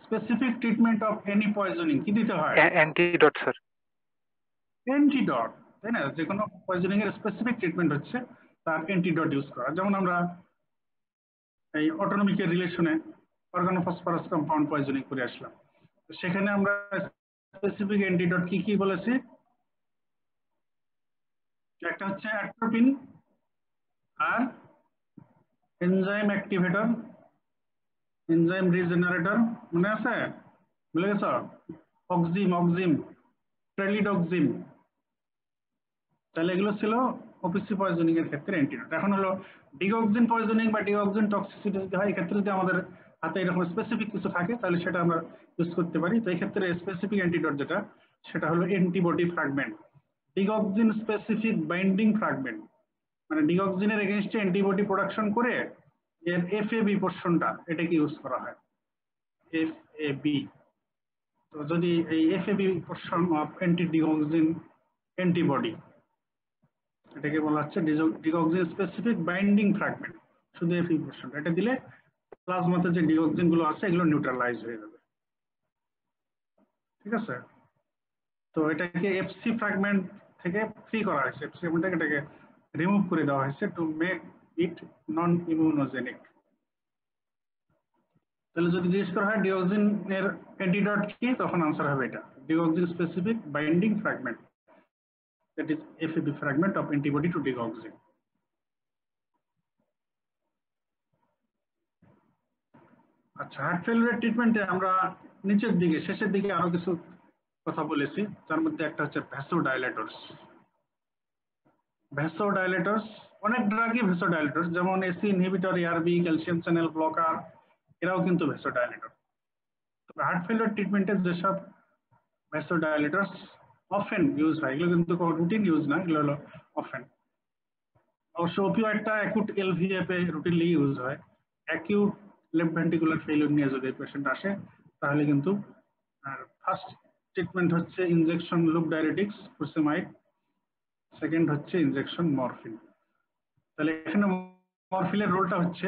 Specific treatment of any poisoning কি দিতে হয়? Antidote sir. অ্যান্টিডট, তাই না? যে কোনো পয়জনিং এর স্পেসিফিক ট্রিটমেন্ট হচ্ছে তার অ্যান্টিডট ইউজ করা। যেমন আমরা এই অটোনমিকের রিলেশনে অর্গানোফসফরাস কম্পাউন্ড পয়জনিং করে আসলাম, সেখানে আমরা স্পেসিফিক অ্যান্টিডট কি কি বলেছি? একটা হচ্ছে অ্যাট্রোপিন আর এনজাইম অ্যাক্টিভেটর, এনজাইম রিজেনারেটর, মনে আছে? ভুলে গেছ? অক্সিম, ট্রেলিডক্সিম। তাহলে এগুলো ছিল ওপিসি পয়জনিং এর ক্ষেত্রে অ্যান্টিডট। এখন হলো ডিগক্সিন পয়জনিং বা ডিগক্সিন টক্সিসিটি যদি হয়, এক্ষেত্রে যদি আমাদের হাতে এরকম স্পেসিফিক কিছু থাকে তাহলে সেটা আমরা ইউজ করতে পারি। তো এই ক্ষেত্রে স্পেসিফিক অ্যান্টিডট যেটা সেটা হলো antibody fragment, digoxin specific binding fragment, মানে ডিগক্সিনের এগেইনস্টে অ্যান্টিবডি প্রোডাকশন করে এর এফএবি পোর্শনটা এটাকে ইউজ করা হয়, এফএবি। তো যদি এই FAB portion of anti digoxin antibody, এটাকে বলা হচ্ছে ডিগক্সিন স্পেসিফিক বাইন্ডিং ফ্র্যাগমেন্ট, শুধু এফএবি পোর্শন, এটা দিলে প্লাজমাতে যে ডিগক্সিন গুলো আছে এগুলো নিউট্রালাইজ হয়ে যাবে। ঠিক আছে। তো এটাকে এফসি ফ্র্যাগমেন্ট থেকে ফ্রি করা হয়েছে, এফসি ফ্র্যাগমেন্টটাকে এটাকে রিমুভ করে দেওয়া হয়েছে to make it non immunogenic. তাহলে যদি জিজ্ঞেস করা হয় ডিগক্সিন এর অ্যান্টিডট কি, তখন আনসার হবে এটা, digoxin specific binding fragment, that is FAB fragment of antibody to digoxin. আচ্ছা, হার্ট ফেলিউরের ট্রিটমেন্টে আমরা নিচের দিকে শেষের দিকে আরো কিছু কথা বলেছি, তার মধ্যে একটা হচ্ছে ভ্যাসোডাইলেটরস। ভ্যাসোডাইলেটরস অনেক ড্রাগই ভ্যাসোডাইলেটরস, যেমন AC inhibitor, ARB, calcium channel blocker, এরাও কিন্তু ভ্যাসোডাইলেটর। তবে হার্ট ফেলিউর ট্রিটমেন্টে যেসব ভ্যাসোডাইলেটরস অফেন ইউজ হয়, এগুলো কিন্তু কোনো রুটিন ইউজ না, এগুলো হলো অফেন। অবশ্য ওপিওয়েডটা অ্যাকুট এলভিএফ এ রুটিনলি ইউজ হয়। অ্যাকিউট লেফট ভেন্ট্রিকুলার ফেলিউর নিয়ে যদি পেশেন্ট আসে তাহলে কিন্তু ফার্স্ট ট্রিটমেন্ট হচ্ছে ইনজেকশন লুপ ডাইরেটিক্স ফুরসেমাইড, সেকেন্ড হচ্ছে ইনজেকশন মরফিন। তাহলে এখানে মরফিনের রোলটা হচ্ছে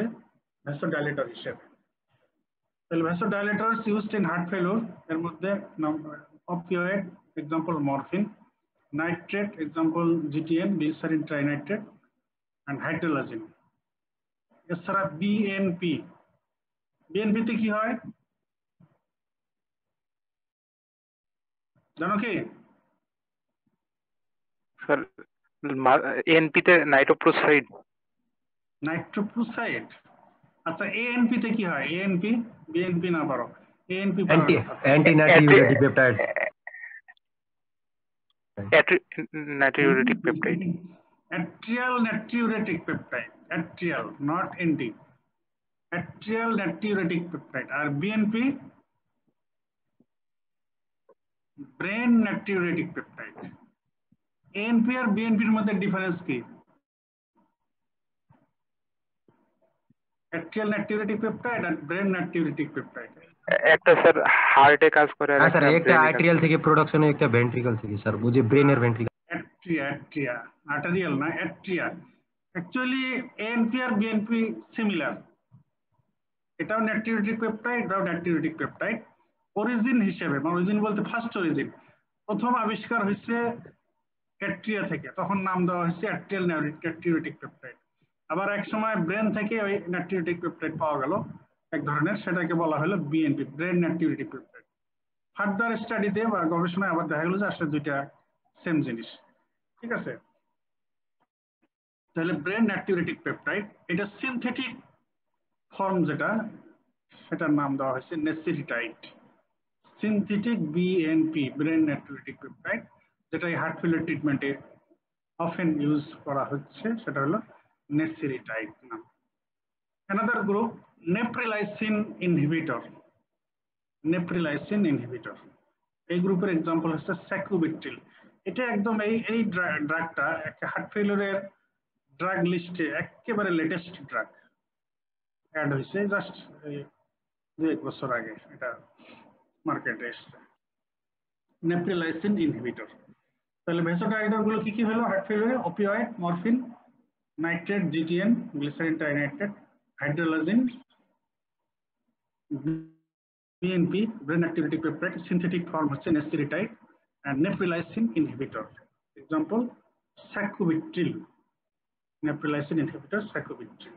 ভ্যাসোডাইলেটর হিসেবে। তাহলে ভ্যাসোডাইলেটরস ইউজড ইন হার্ট ফেলিউর এর মধ্যে opioid example morphine, nitrate example GTN glycerin trinitrate and hydralazine। এছাড়া বিএনপি, বিএনপিতে কি হয় জানো কি? স্যার এএনপি-তে নাইট্রোপ্রোসাইড। নাইট্রোপ্রোসাইড। আচ্ছা, এএনপি তে কি হয়? এএনপি, বিএনপি না পারো, ANP anti natriuretic peptide. Natriuretic peptide, atrial natriuretic peptide. atrial, not NT. Atrial natriuretic peptide. আর BNP brain natriuretic peptide. ANP আর BNP এর মধ্যে ডিফারেন্স কি? Atrial natriuretic peptide আর brain natriuretic peptide. একটা স্যার হার্টে কাজ করে আর হ্যাঁ স্যার, একটা একটা brain এ কাজ আর্টেরিয়াল থেকে প্রোডাকশন, একটা ভেন্ট্রিকল থেকে স্যার, বুঝি ব্রেনের ভেন্ট্রিকল। Atria, arterial না atria. Actually ANP আর BNP similar. এটাও natriuretic peptide, এটাও natriuretic peptide. অরিজিন হিসেবে, অরিজিন বলতে ফার্স্ট অরিজিন, প্রথম আবিষ্কার হয়েছে অ্যাট্রিয়া থেকে, তখন নাম দেওয়া হয়েছে অ্যাট্রিয়াল natriuretic peptide. আবার এক সময় ব্রেন থেকে ওই natriuretic peptide পাওয়া গেল এক ধরনের, সেটাকে বলা হলো BNP, brain natriuretic peptide. Further স্টাডিতে বা গবেষণায় আবার দেখা গেল যে আসলে দুইটা সেম জিনিস। ঠিক আছে, তাহলে ব্রেন natriuretic peptide, এটা সিনথেটিক ফর্ম যেটা, সেটার নাম দেওয়া হয়েছে nesiritide. Synthetic BNP, brain natriuretic peptide, যেটা এই হার্ট ফেলিয়ার ট্রিটমেন্টে অফেন ইউজ করা হচ্ছে, সেটা হলো নেসিরিটাইড নাম। Another group neprilysin inhibitor. Neprilysin inhibitor, এই গ্রুপের এক্সাম্পল হচ্ছে স্যাকুবিট্রিল। এটা একদম এই ড্রাগটা একটা হার্ট ফেলিয়ারের ড্রাগ লিস্টে একেবারে লেটেস্ট ড্রাগ, অ্যাড হয়েছে জাস্ট 2-1 বছর আগে এটা মার্কেটে এসছে, নেপ্রিলাইসিন ইনহিবিটর। তাহলে ভেসোডাইরেক্টর গুলো কি কি হলো হার্ট ফেলিয়ারে? Opioid, morphine, nitrate, GTN, glycerine trinitrate, hydralazine, BNP, brain natriuretic peptide, synthetic form হচ্ছে nesiritide, and neprilysin inhibitor. Example, sacubitril, neprilysin inhibitor, sacubitril.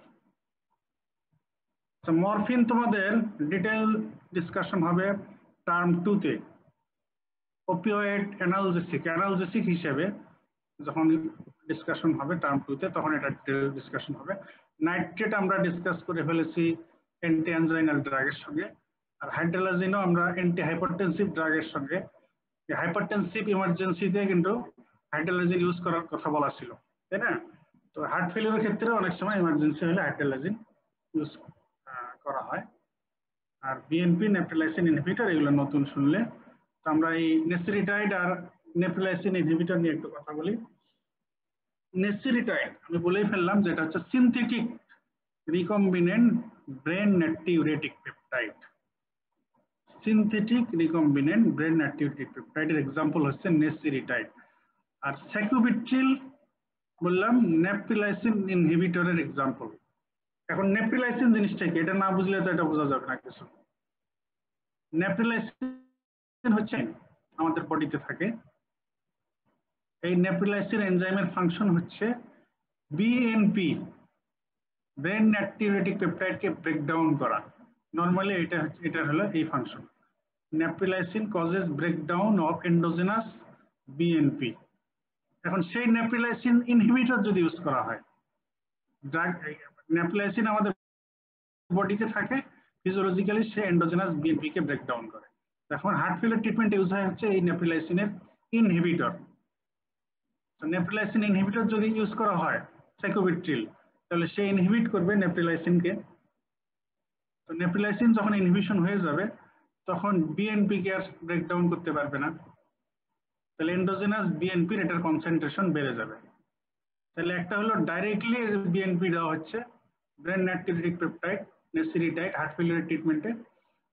So morphine তোমাদের ডিটেইল ডিসকাশন হবে টার্ম 2 তে। opioid analgesic হিসেবে যখন ডিসকাশন হবে term 2 তে, তখন এটা ডিটেইল ডিসকাশন হবে। নাইট্রেট আমরা ডিসকাস করে ফেলেছি অ্যান্টি অ্যানজাইনাল ড্রাগের সঙ্গে, আর হাইড্রোলাজিনও আমরা অ্যান্টি হাইপারটেনসিভ ড্রাগের সঙ্গে। হাইপারটেনসিভ ইমার্জেন্সিতে কিন্তু হাইড্রোলাজিন ইউজ করার কথা বলা ছিল, তাই না? তো হার্ট ফেলিয়ারের ক্ষেত্রে অনেক সময় ইমার্জেন্সি হলে হাইড্রোলাজিন ইউজ করা হয়। আর বিএনপি, নেপ্রিলাইসিন ইনহিবিটর, এগুলো নতুন শুনলে। তো আমরা এই নেসিরিটাইড আর নেপ্রিলাইসিন ইনহিবিটর নিয়ে একটু কথা বলি। নেসিরিটাইড আমি বলেই ফেললাম যেটা হচ্ছে synthetic recombinant brain natriuretic peptide। Synthetic recombinant brain natriuretic peptide এর এক্সাম্পল হচ্ছে নেসিরিটাইড। আর স্যাকুবিট্রিল বললাম নেপ্রিলাইসিন ইনহিবিটরের এক্সাম্পল। এখন নেপ্রিলাইসিন জিনিসটা কি, এটা না বুঝলে তো এটা বোঝা যাবে না কিছু। নেপ্রিলাইসিন হচ্ছে আমাদের বডিতে থাকে, এই নেপ্রিলাইসিন এনজাইমের ফাংশন হচ্ছে বিএনপি, ব্রেন natriuretic peptide কে ব্রেকডাউন করা। নরমালি এটা হলো এই function. Neprilysin causes breakdown of endogenous BNP. এখন সেই নেপ্রিলাইসিন ইনহিবিটর যদি ইউজ করা হয়, ড্রাগ নেপ্রিলাইসিন আমাদের বডিতে থাকে, ফিজিওলজিক্যালি সে এন্ডোজেনাস বিএনপি কে ব্রেকডাউন করে। এখন হার্ট ফেলিয়ার ট্রিটমেন্টে ইউজ হয় হচ্ছে এই নেপ্রিলাইসিনের ইনহিবিটর। তো নেপ্রিলাইসিন ইনহিবিটর যদি ইউজ করা হয় স্যাকুবিট্রিল, তাহলে সে ইনহিবিট করবে নেপ্রিলাইসিনকে। তো নেপ্রিলাইসিন যখন ইনহিবিশন হয়ে যাবে, তখন বিএনপি কে আর ব্রেকডাউন করতে পারবে না, তাহলে এন্ডোজেনাস বিএনপির এটার কনসেন্ট্রেশন বেড়ে যাবে। তাহলে একটা হলো ডাইরেক্টলি বিএনপি দেওয়া হচ্ছে brain natriuretic peptide nesiritide heart failure ট্রিটমেন্টে,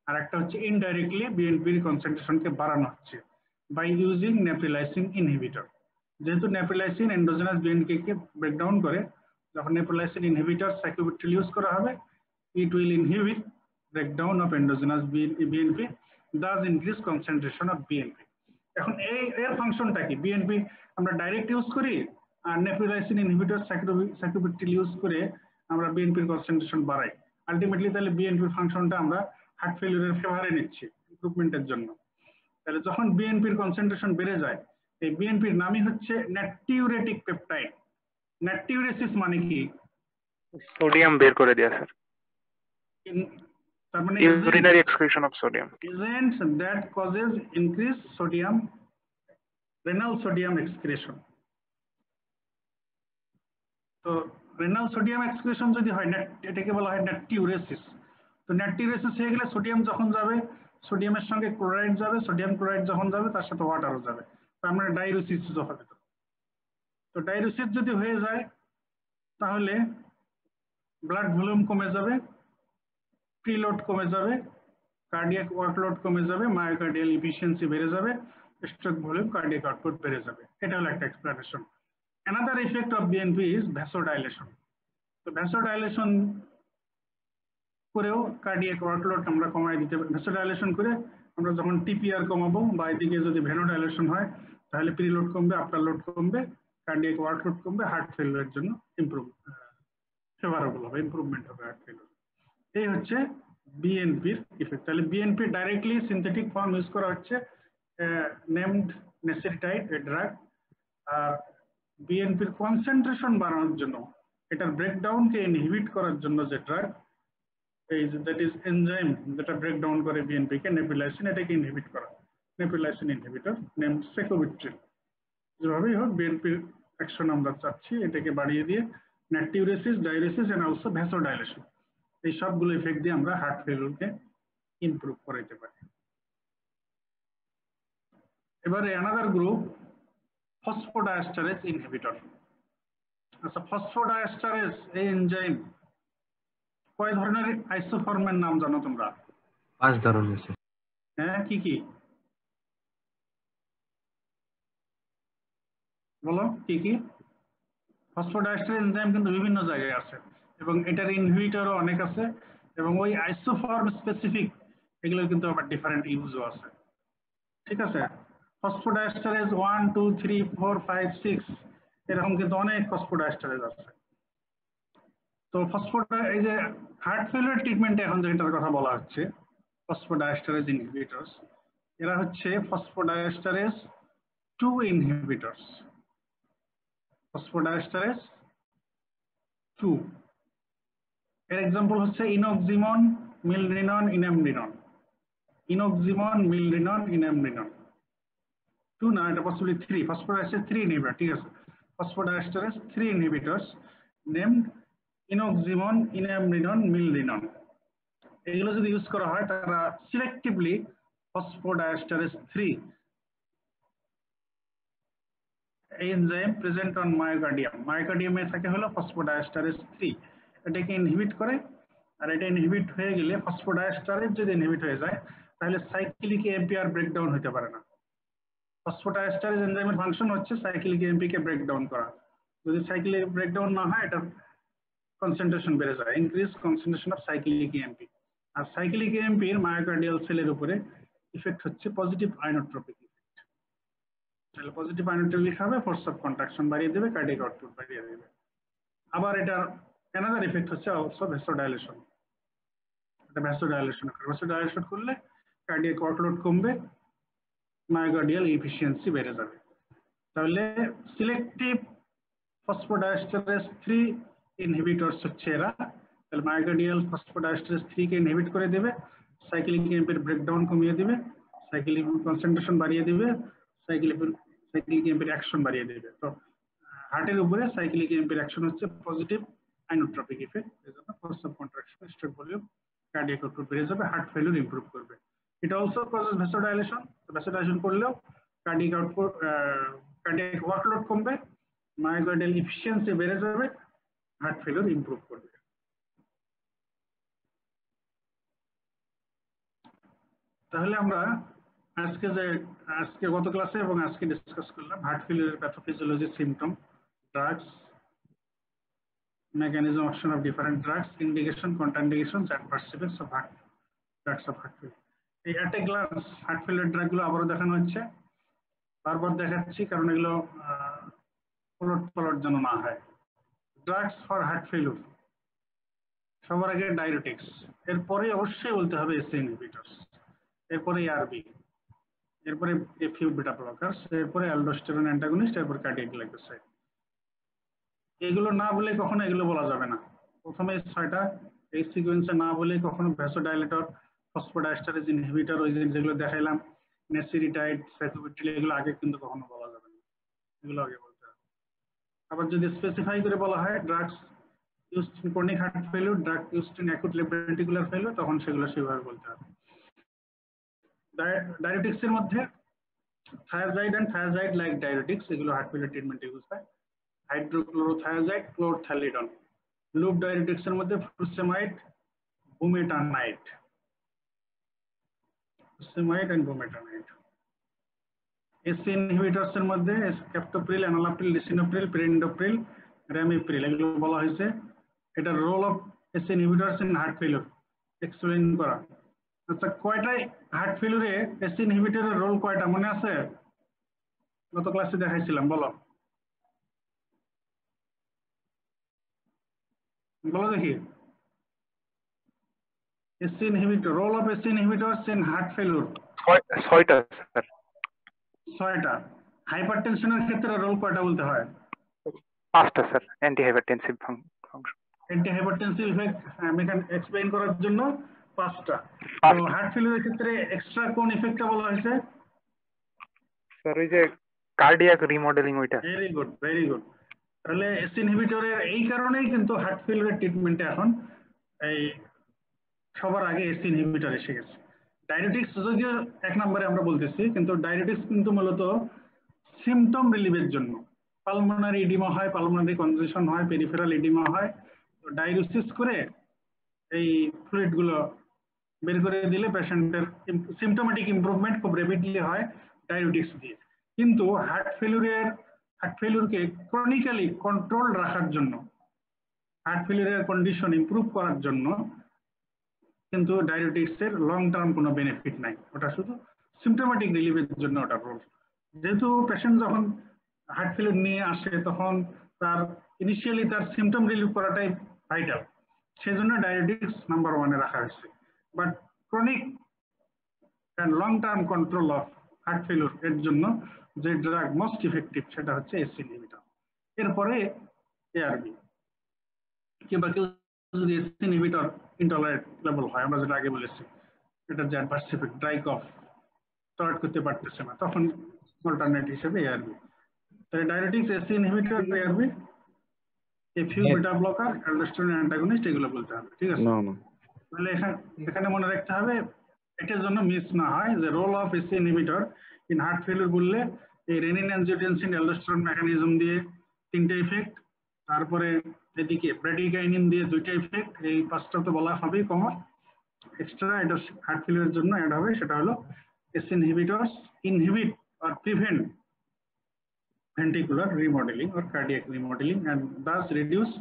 আর একটা হচ্ছে ইনডাইরেক্টলি বিএনপির কনসেন্ট্রেশনকে বাড়ানো হচ্ছে বাই ইউজিং নেপ্রিলাইসিন ইনহিবিটর। যেহেতু নেপ্রিলাইসিন এন্ডোজেনাস বিএনপি কে ব্রেকডাউন করে, যখন নেপ্রিলাইসিন ইনহিবিটর স্যাকুবিট্রিল ইউজ করা হবে, it will inhibit breakdown of endogenous BNP, thus increase concentration of BNP. এখন এর ফাংশনটা কি? বিএনপি আমরা ডাইরেক্ট ইউজ করি, আর নেপ্রিলাইসিন ইনহিবিটর স্যাকুবিট্রিল ইউজ করে আমরা বিএনপির কনসেন্ট্রেশন বাড়াই। আলটিমেটলি তাহলে বিএনপির ফাংশনটা আমরা হার্ট ফেলিয়ারের ফেভারে নিচ্ছি ইমপ্রুভমেন্টের জন্য। তাহলে যখন বিএনপির কনসেন্ট্রেশন বেড়ে যায়, এই বিএনপির নামই হচ্ছে natriuretic peptide। নাট্রিউরেসিস মানে কি? সোডিয়াম বের করে দেয়া স্যার, তার মানে urinary excretion of sodium. agents that causes increased sodium, renal sodium excretion. তো রেনাল সোডিয়াম এক্সক্রিশন যদি হয় এটাকে বলা হয় নাট্রিউরেসিস। তো নাট্রিউরেসিস হয়ে গেলে সোডিয়াম যখন যাবে, সোডিয়ামের সঙ্গে ক্লোরাইড যাবে, সোডিয়াম ক্লোরাইড যখন যাবে তার সাথে ওয়াটারও যাবে, তার মানে ডাইউরেসিস হবে। তো ডাইউরেসিস যদি হয়ে যায় তাহলে ব্লাড ভলিউম কমে যাবে, প্রিলোড কমে যাবে, কার্ডিয়াক ওয়ার্কলোড কমে যাবে, মায়োকার্ডিয়াল এফিসিয়েন্সি বেড়ে যাবে, স্ট্রোক ভলিউম, কার্ডিয়াক আউটপুট বেড়ে যাবে। এটা হলো একটা explanation. Another effect of BNP is vasodilation. তো vasodilation করেও কার্ডিয়াক ওয়ার্কলোড আমরা কমায় দিতে পারি। ভ্যাসোডাইলেশন করে আমরা যখন টিপিআর কমাবো বা এদিকে যদি ভ্যানোডাইলেশন হয় তাহলে প্রিলোড কমবে, আফটার লোড কমবে, কার্ডিয়াক ওয়ার্কলোড কমবে, হার্ট ফেলিওরের জন্য ফেভারেবল হবে, ইমপ্রুভমেন্ট হবে হার্ট ফেলিওর। এই হচ্ছে বিএনপির ইফেক্ট। তাহলে BNP directly synthetic form use করা হচ্ছে নেমড নেসেরিটাইড এ ড্রাগ। আর বিএনপির কনসেন্ট্রেশন বাড়ানোর জন্য, এটার ব্রেকডাউনকে ইনহিবিট করার জন্য যে ড্রাগ দ্যাট ইজ এনজাইম যেটা ব্রেকডাউন করে বিএনপি কে, নেপিলাইসিন, এটাকে ইনহিবিট করা, নেপিলাইসিন ইনহিবিটর নেম সেকোবিট্রিল। যেভাবেই হোক বিএনপির অ্যাকশন আমরা চাচ্ছি এটাকে বাড়িয়ে দিয়ে নাট্রিউরেসিস, ডাইউরেসিস এন্ড অলসো ভ্যাসোডাইলেশন, এই সবগুলো ইফেক্ট দিয়ে আমরা হার্ট ফেলিওরকে ইমপ্রুভ করাইতে পারি। এবারে অ্যানাদার গ্রুপ ফসফোডাইএস্টারেজ ইনহিবিটর। আচ্ছা, ফসফোডাইএস্টারেজ এই এনজাইম কয় ধরনের আইসোফর্মের নাম জানো তোমরা? 5 ধরনের স্যার। হ্যাঁ, কি কি বলো, কি কি? ফসফোডাইএস্টারেজ এনজাইম কিন্তু বিভিন্ন জায়গায় আছে এবং এটার ইনহিবিটরও অনেক আছে এবং ওই আইসোফর্ম স্পেসিফিক এগুলো কিন্তু আবার ডিফারেন্ট ইউজও আছে। ঠিক আছে, ফসফোডাইএস্টারেজ 1, 2, 3, 4, 5, 6 এরকম কিন্তু অনেক ফসফোডাইএস্টারেজ আছে। তো এই যে হার্ট ফেলিওর ট্রিটমেন্টে এখন যেটার কথা বলা হচ্ছে ফসফোডাইএস্টারেজ ইনহিবিটরস, এরা হচ্ছে ফসফোডাইএস্টারেজ 2 ইনহিবিটরস। ফসফোডাইএস্টারেজ 2 এর এক্সাম্পল হচ্ছে ইনোক্সিমন, মিলরিনন, ইনামরিনন। ইনোক্সিমন, মিলরিনন, ইনামরিনন। 2 না, এটা পসিবলি 3, ফসফোডাইএস্টারেজ 3 ইনহিবিটর। ঠিক আছে, phosphodiesterase 3 inhibitors named enoximone, inamrinone, milrinone. এগুলো যদি ইউজ করা হয় তারা selectively phosphodiesterase 3 enzyme present on myocardium, মায়োকার্ডিয়ামে থাকে হলো ফসফোডাইএস্টারেজ 3, এটাকে ইনহিবিট করে। আর এটা ইনহিবিট হয়ে গেলে ফসফোডাইএস্টারেজ যদি ইনহিবিট হয়ে যায় তাহলে সাইক্লিক এএমপি আর ব্রেকডাউন হতে পারে না। ফসফোডাইএস্টারেজ এনজাইমের ফাংশন হচ্ছে সাইক্লিক এএমপি কে ব্রেকডাউন করা। যদি সাইক্লিক ব্রেকডাউন না হয় এটা কনসেন্ট্রেশন বেড়ে যায়, increase concentration of cyclic AMP. আর সাইক্লিক এএমপি এর মায়োকার্ডিয়াল সেলের উপরে ইফেক্ট হচ্ছে পজিটিভ আইনোট্রপিক ইফেক্ট। তাহলে পজিটিভ আইনোট্রপিক হবে, ফোর্স অফ কন্ট্রাকশন বাড়িয়ে দেবে, কার্ডিয়াক আউটপুট বাড়িয়ে দেবে। আবার এটা অ্যানাদার ইফেক্ট হচ্ছে অলসো ভ্যাসোডাইলেশন। এটা ভ্যাসোডাইলেশন করে, ভ্যাসোডাইলেশন করলে কার্ডিয়াক ওয়ার্কলোড কমবে, মায়োকার্ডিয়াল এফিসিয়েন্সি বেড়ে যাবে। তাহলে সিলেক্টিভ ফসফোডাইএস্টারেজ 3 ইনহিবিটরস হচ্ছে এরা। তাহলে মায়োকার্ডিয়াল ফসফোডাইএস্টারেজ 3 কে ইনহিবিট করে দেবে, সাইক্লিক এএমপি এর ব্রেকডাউন কমিয়ে দিবে, সাইক্লিক কনসেন্ট্রেশন বাড়িয়ে দিবে, সাইক্লিক এএমপি এর অ্যাকশন বাড়িয়ে দিবে। তো হার্টের উপরে সাইক্লিক এএমপি এর অ্যাকশন হচ্ছে পজিটিভ আইনোট্রপিক ইফেক্ট, এজন্য force of contraction, stroke volume, cardiac output বেড়ে যাবে, হার্ট ফেলিওর ইমপ্রুভ করবে। এটা অলসো কজেস ভ্যাসোডাইলেশন। ভ্যাসোডাইলেশন করলেও কার্ডিয়াক আউটপুট, কার্ডিয়াক ওয়ার্কলোড কমবে, মায়োকার্ডিয়াল এফিসিয়েন্সি বেড়ে যাবে, হার্ট ফেলিওর ইমপ্রুভ করবে। তাহলে আমরা আজকে গত ক্লাসে এবং আজকে ডিসকাস করলাম হার্ট ফেলিওরের pathophysiology, symptom, drugs, mechanism action of different drugs, indication, contraindications, adverse effects of drugs of heart failure. এই at a glance heart failure drug গুলো আবারও দেখানো হচ্ছে, বারবার দেখাচ্ছি কারণ এগুলো পলট যেন না হয়। ড্রাগস ফর হার্ট ফেলিওর, সবার আগে ডায়ুরেটিক্স, এরপরে অবশ্যই বলতে হবে এসি ইনহিবিটরস, এরপরে আরবি, এরপরে এফিউ বিটা ব্লকারস, এরপরে অ্যালডোস্টেরন অ্যান্টাগনিস্ট, এরপর কার্ডিয়াক গ্লাইকোসাইড। এগুলো না বলে কখনো এগুলো বলা যাবে না। প্রথমে 6টা এই সিকোয়েন্সে না বলে কখনো ভ্যাসোডাইলেটর, ফসফোডাইএস্টারেজ ইনহিবিটর, ওই যেগুলো দেখাইলাম নেসিরিটাইড, সাইক্লোবিট্রিল, এগুলো আগে কিন্তু কখনো বলা যাবে না, এগুলো আগে বলতে হবে। আবার যদি স্পেসিফাই করে বলা হয় drugs used in chronic heart failure, drug used in acute left ventricular failure, তখন সেগুলো সেভাবে বলতে হবে। ডায়োটিক্স এর মধ্যে thiazide and thiazide like diuretics, এগুলো হার্ট ফেলিউর ট্রিটমেন্টে ইউজ হয়। Hydrochlorothiazide, chlorthalidone. লুপ ডায়োটিক্স এর মধ্যে furosemide, bumetanide, furosemide and bumetanide. ACE inhibitors এর মধ্যে captopril, enalapril, lisinopril, perindopril, ramipril, এগুলো বলা হয়েছে। এটা role of ACE inhibitors in heart failure explain করা। আচ্ছা, কয়টাই হার্ট ফেলিউরে এসসি ইনহিবিটরের রোল কয়টা মনে আছে? গত ক্লাসে দেখাইছিলাম, বলো বলো দেখি। ACE inhibitor, role of ACE inhibitors in heart failure 6টা স্যার। 6টা। হাইপারটেনশনের ক্ষেত্রে রোল কয়টা বলতে হয়? 5টা sir. Anti hypertensive function, anti hypertensive effect explain করার জন্য 5টা। তো হার্ট ফেলিউরের ক্ষেত্রে এক্সট্রা কোন ইফেক্টটা বলা হয়েছে? স্যার ওই যে কার্ডিয়াক রিমডেলিং, ওইটা। Very good, very good. তাহলে এসসি ইনহিবিটরের এই কারণেই কিন্তু হার্ট ফেলিউরের ট্রিটমেন্টে এখন এই সবার আগে এসসি ইনহিবিটর এসে গেছে। ডায়োটিক্স যদিও 1 নম্বরে আমরা বলতেছি, কিন্তু ডায়োটিক্স কিন্তু মূলত সিমটম রিলিভের জন্য। পালমোনারি ইডিমা হয়, পালমোনারি কনজেশন হয়, পেরিফেরাল ইডিমা হয়, তো ডায়ালিসিস করে এই ফ্লুইড গুলো বের করে দিলে পেশেন্টের সিমটোমেটিক ইমপ্রুভমেন্ট খুব র্যাপিডলি হয় ডায়োটিক্স দিয়ে। কিন্তু হার্ট ফেলিউরকে ক্রনিক্যালি কন্ট্রোল রাখার জন্য, হার্ট ফেলিউরের কন্ডিশন ইমপ্রুভ করার জন্য কিন্তু ডায়োটিক্স এর লং টার্ম কোনো বেনিফিট নাই, ওটা শুধু সিমটোমেটিক রিলিভের জন্য ওটা রোল। যেহেতু পেশেন্ট যখন হার্ট ফেলিউর নিয়ে আসে তখন তার ইনিশিয়ালি তার সিমটম রিলিভ করাটাই ভাইটাল, সেজন্য ডায়োটিক্স নাম্বার 1-এ রাখা হয়েছে। But chronic and long term control of heart failure এর জন্য যে ড্রাগ মোস্ট ইফেক্টিভ সেটা হচ্ছে এসসি ইনহিবিটর। এরপরে এআরবি, কিংবা কেউ যদি এসসি ইনহিবিটর ইনটলারেন্ট লেভেল হয়, আমরা যেটা আগে বলেছি, এটা যে adverse effect, dry cough tolerate করতে পারতেছে না, তখন অল্টারনেট হিসেবে এআরবি। তাহলে ডায়োটিক্স, এসসি ইনহিবিটর, এআরবি, এফিউ, বিটা ব্লকার, অ্যালডোস্টেরন অ্যান্টাগনিস্ট, এগুলো বলতে হবে। ঠিক আছে? তাহলে এখানে মনে রাখতে হবে, এটার জন্য মিস না হয় যে role of ACE inhibitor in heart failure বললে এই রেনিন, অ্যানজিওটেনসিন, অ্যালডোস্টেরন মেকানিজম দিয়ে 3টে ইফেক্ট, তারপরে এদিকে ব্র্যাডিকাইনিন দিয়ে 2টা ইফেক্ট, এই 5টা তো বলা হবেই কমন। এক্সট্রা এটা হার্ট ফেলিউরের জন্য অ্যাড হবে, সেটা হলো SC inhibitors inhibit or prevent ventricular remodeling or cardiac remodeling and thus reduce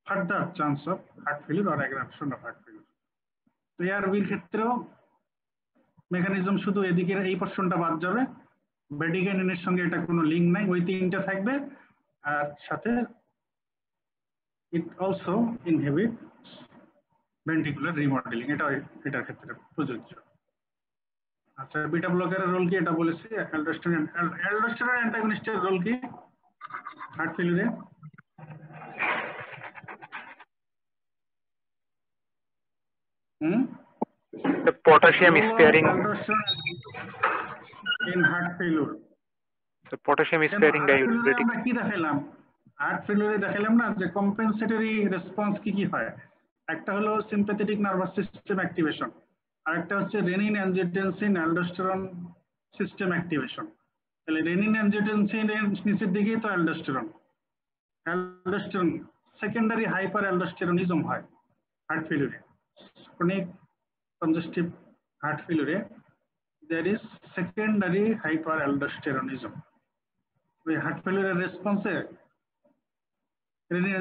further chance of heart failure or aggravation of heart failure. তো এআরবির ক্ষেত্রেও মেকানিজম শুধু এদিকে এই পোরশনটা বাদ যাবে, ব্র্যাডিকাইনিনের সঙ্গে এটা কোনো লিঙ্ক নাই, ওই 3টা থাকবে, আর সাথে it also inhibits ventricular remodeling, এটার ক্ষেত্রে প্রযোজ্য। আচ্ছা, বিটা ব্লকারের রোল কি এটা বলেছি। অ্যালডোস্টেরন অ্যান্টাগনিস্টের রোল কি হার্ট ফেলিউরে? Potassium sparing in heart failure. Potassium sparing diuretic. আমরা কি দেখাইলাম হার্ট ফেলিউরে? দেখাইলাম না যে কম্পেনসেটরি রেসপন্স কি কি হয়। একটা হলো সিম্প্যাথেটিক নার্ভাস সিস্টেম অ্যাক্টিভেশন, আর একটা হচ্ছে renin, angiotensin, aldosterone system activation. তাহলে রেনিন, অ্যানজিওটেনসিন এর নিচের দিকেই তো অ্যালডোস্টেরন। সেকেন্ডারি হাইপার অ্যালডোস্টেরনিজম হয় হার্ট ফেলিউরে। ক্রনিক কনজেস্টিভ হার্ট ফেলিউরে there is secondary hyperaldosteronism. ওই হার্ট ফেলিউরের রেসপন্সে renin,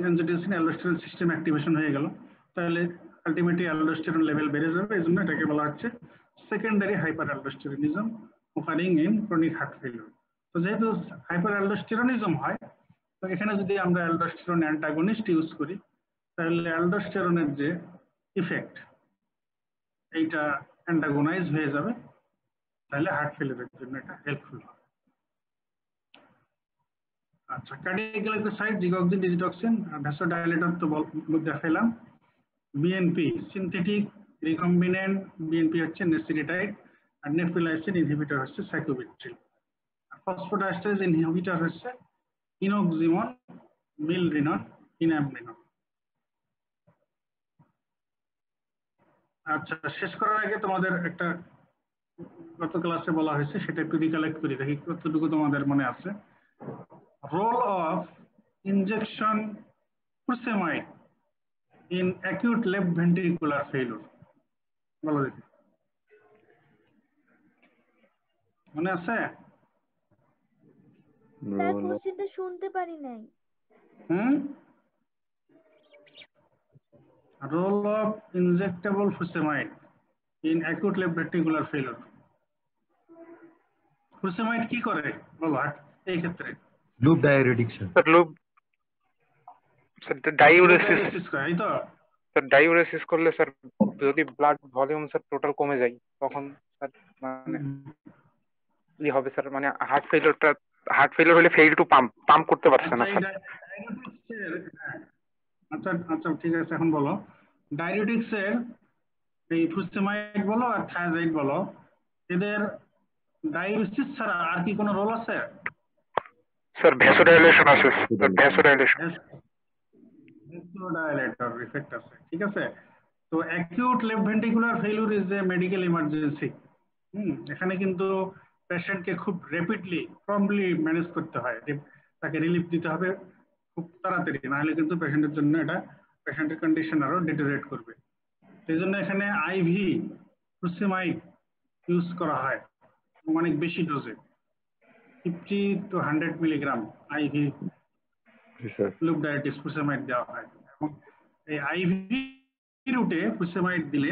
angiotensin, aldosterone system activation হয়ে গেল, তাহলে আলটিমেটলি অ্যালডোস্টেরন লেভেল বেড়ে যাবে। এই জন্য এটাকে বলা হচ্ছে secondary hyper aldosteronism occurring in chronic heart failure. তো যেহেতু হাইপার অ্যালডোস্টেরনিজম হয়, তো এখানে যদি আমরা অ্যালডোস্টেরন অ্যান্টাগনিস্ট ইউজ করি, তাহলে অ্যালডোস্টেরনের যে ইফেক্ট এইটা অ্যান্টাগোনাইজ হয়ে যাবে, তাহলে হার্ট ফেলিউরের জন্য এটা হেল্পফুল হবে। আচ্ছা, কার্ডিয়াক গ্লাইকোসাইড, জিগক্সিন, ডিজিটক্সিন, ভ্যাসোডাইলেটর তো দেখাইলাম। বিএনপি সিনথেটিক রিকম্বিনেন্ট, বিএনপি হচ্ছে নেসিরিটাইড, আর নেফ্রিলাইসিন ইনহিবিটর হচ্ছে সাইক্লোবিট্রিল, আর ফসফোডাইস্টারেজ ইনহিবিটর হচ্ছে ইনোক্সিমন মিলরিনন, ইনামরিনন। আচ্ছা, শেষ করার আগে তোমাদের একটা গত ক্লাসে বলা হয়েছে, সেটা একটু রিকালেক্ট করি, দেখি কতটুকু তোমাদের মনে আছে। Role of injection furosemide in acute left ventricular failure, বলো দেখি, মনে আছে? স্যার কোশ্চেনটা শুনতে পারি নাই। Role of injectable furosemide in acute left ventricular failure. Furosemide কি করে বলো এই ক্ষেত্রে? Loop diuretic sir. Sir loop, sir diuresis, এই তো স্যার ডাইউরেসিস করলে স্যার যদি ব্লাড ভলিউম স্যার টোটাল কমে যায় তখন স্যার মানে কি হবে স্যার, মানে হার্ট ফেলিওর হলে ফেইল টু পাম্প করতে পারছে না স্যার। আচ্ছা আচ্ছা ঠিক আছে, এখন বলো ডায়াবেটিক্স এর এই ফুরসেমাইড বলো আর থায়াজাইড বলো, এদের ডায়াবেটিস ছাড়া আর কি কোনো রোল আছে? স্যার ভ্যাসোডাইলেশন আছে, স্যার ভ্যাসোডাইলেশন ইফেক্ট আছে, ঠিক আছে। তো acute left ventricular failure is a medical emergency. এখানে কিন্তু পেশেন্টকে খুব র্যাপিডলি প্রম্পটলি ম্যানেজ করতে হয়, তাকে রিলিফ দিতে হবে খুব তাড়াতাড়ি, নাহলে কিন্তু পেশেন্টের জন্য এটা পেশেন্টের কন্ডিশন আরো ডিটেরিয়েট করবে। সেই জন্য এখানে আইভি ফুরসেমাইড ইউজ করা হয় অনেক বেশি ডোজে, 50 to 100 মিলিগ্রাম আইভি লুপ ডায়ারেটিক্স ফুরসেমাইড দেওয়া হয়। এবং এই আইভি রুটে ফুরসেমাইড দিলে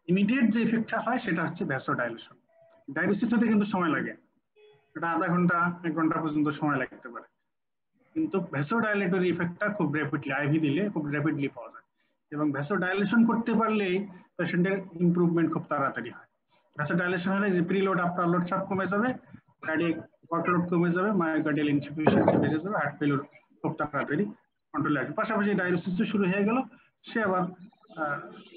ইমিডিয়েট যে ইফেক্টটা হয় সেটা হচ্ছে ভ্যাসোডাইলেশন। ডায়ালিসিস হতে কিন্তু সময় লাগে, এটা আধা ঘন্টা 1 ঘন্টা পর্যন্ত সময় লাগতে পারে, কিন্তু ভ্যাসোডাইলেটরি ইফেক্টটা খুব র্যাপিডলি আইভি দিলে খুব র্যাপিডলি পাওয়া যায়। এবং ভ্যাসোডাইলেশন করতে পারলেই পেশেন্টের ইমপ্রুভমেন্ট খুব তাড়াতাড়ি হয়। ভ্যাসোডাইলেশন হলে যে প্রিলোড আফটার লোড সব কমে যাবে, কার্ডিয়াক ওয়ার্কলোড কমে যাবে, মায়োকার্ডিয়াল ইনসুফিসিয়েন্সি বেড়ে যাবে, হার্ট ফেলিওর খুব তাড়াতাড়ি কন্ট্রোলে আসবে। পাশাপাশি ডায়ালিসিসও শুরু হয়ে গেল, সে আবার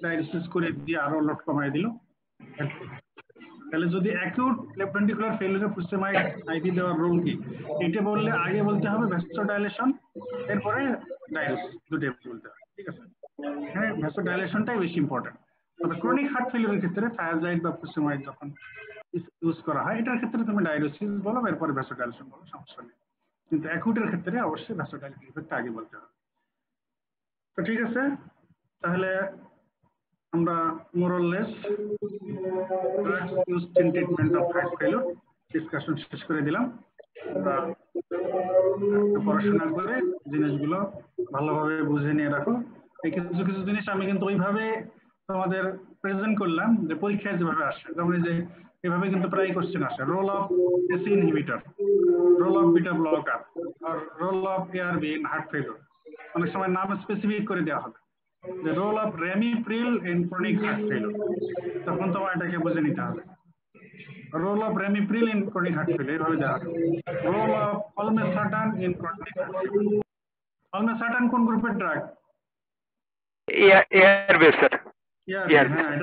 ডায়ালিসিস করে দিয়ে আরো লোড কমায় দিল। তাহলে যদি অ্যাকিউট লেফট ভেন্ট্রিকুলার ফেলিওরে ফুরসেমাইড আইভি দেওয়ার রোল কি, এটা বললে আগে বলতে হবে ভ্যাসোডাইলেশন, এরপরে ডায়ালিসিস, দুটোই বলতে হবে, ঠিক আছে। এখানে ভ্যাসোডাইলেশনটাই বেশি ইম্পর্টেন্ট। তবে ক্রনিক হার্ট ফেলিওরের ক্ষেত্রে থায়াজাইড বা ফুরসেমাইড যখন ইউজ করা হয়, এটার ক্ষেত্রে তুমি ডায়ালিসিস বলো, এরপরে ভ্যাসোডাইলেশন বলো, সমস্যা নেই। কিন্তু অ্যাকিউটের ক্ষেত্রে অবশ্যই ভ্যাসোডাইলেটিক ইফেক্ট আগে বলতে হবে। তো ঠিক আছে, তাহলে আমরা মোরলেস drugs used in treatment of heart failure discussion শেষ করে দিলাম। আমরা একটু পড়াশোনা করে জিনিসগুলো ভালোভাবে বুঝে নিয়ে রাখো। এই কিছু কিছু জিনিস আমি কিন্তু ওইভাবে তোমাদের প্রেজেন্ট করলাম যে পরীক্ষায় যেভাবে আসে, যেমন যে এভাবে কিন্তু প্রায় কোশ্চেন আসে, role of ACE inhibitor, role of beta blocker, আর role of ARB in heart failure. অনেক সময় নাম স্পেসিফিক করে দেওয়া হবে, the role of ramipril in chronic heart failure, তখন তোমার এটাকে বুঝে নিতে হবে। Role of ramipril in chronic heart failure এভাবে দেওয়া হবে। Role of olmesartan in chronic heart failure। olmesartan কোন গ্রুপের ড্রাগ? ARB sir. হ্যাঁ,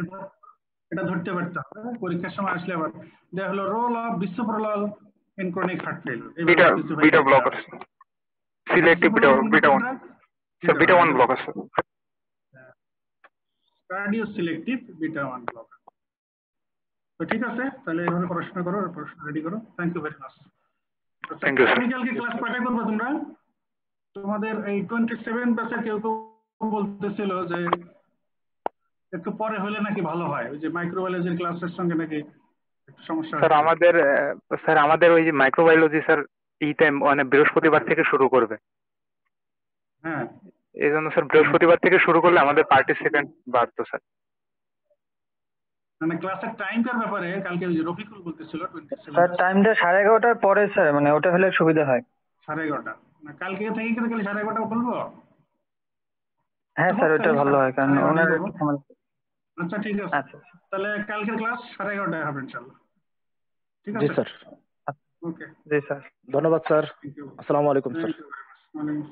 এটা ধরতে পারতে হবে, পরীক্ষার সময় আসলে আবার দেওয়া হলো role of bisoprolol in chronic heart failure, beta blocker, selective beta 1, sir beta 1 blocker sir, cardio selective beta 1 blocker. তো ঠিক আছে, তাহলে এইভাবে পড়াশোনা করো, পড়াশোনা রেডি করো। Thank you very much. Thank you sir. কালকে ক্লাস কয়টা করবে তোমরা? তোমাদের এই 27 ব্যাচের কেউ কেউ বলতেছিল যে একটু পরে হলে নাকি ভালো হয়, ওই যে মাইক্রোবায়োলজির ক্লাসের সঙ্গে নাকি একটু সমস্যা হয়। স্যার আমাদের ওই যে মাইক্রোবায়োলজি স্যার এই টাইম মানে বৃহস্পতিবার থেকে শুরু করবে। হ্যাঁ, এই জন্য স্যার বৃহস্পতিবার থেকে শুরু করলে আমাদের পার্টিসিপেন্ট বাড়তো স্যার। মানে ক্লাসের টাইমটার ব্যাপারে কালকে ওই যে রফিকুল বলতেছিল 27। স্যার টাইমটা 11:30টার পরে স্যার, মানে ওটা হলে সুবিধা হয়। 11:30 না, কালকে থেকে কিন্তু কাল 11:30 বলবো। হ্যাঁ স্যার, ওটা ভালো হয়, কারণ ওনার আচ্ছা ঠিক আছে। আচ্ছা তাহলে কালকের ক্লাস 11:30 হবে ইনশাআল্লাহ, ঠিক আছে? জি স্যার। ওকে, জি স্যার, ধন্যবাদ স্যার। Thank you. আসসালামু আলাইকুম sir. Thank you very much.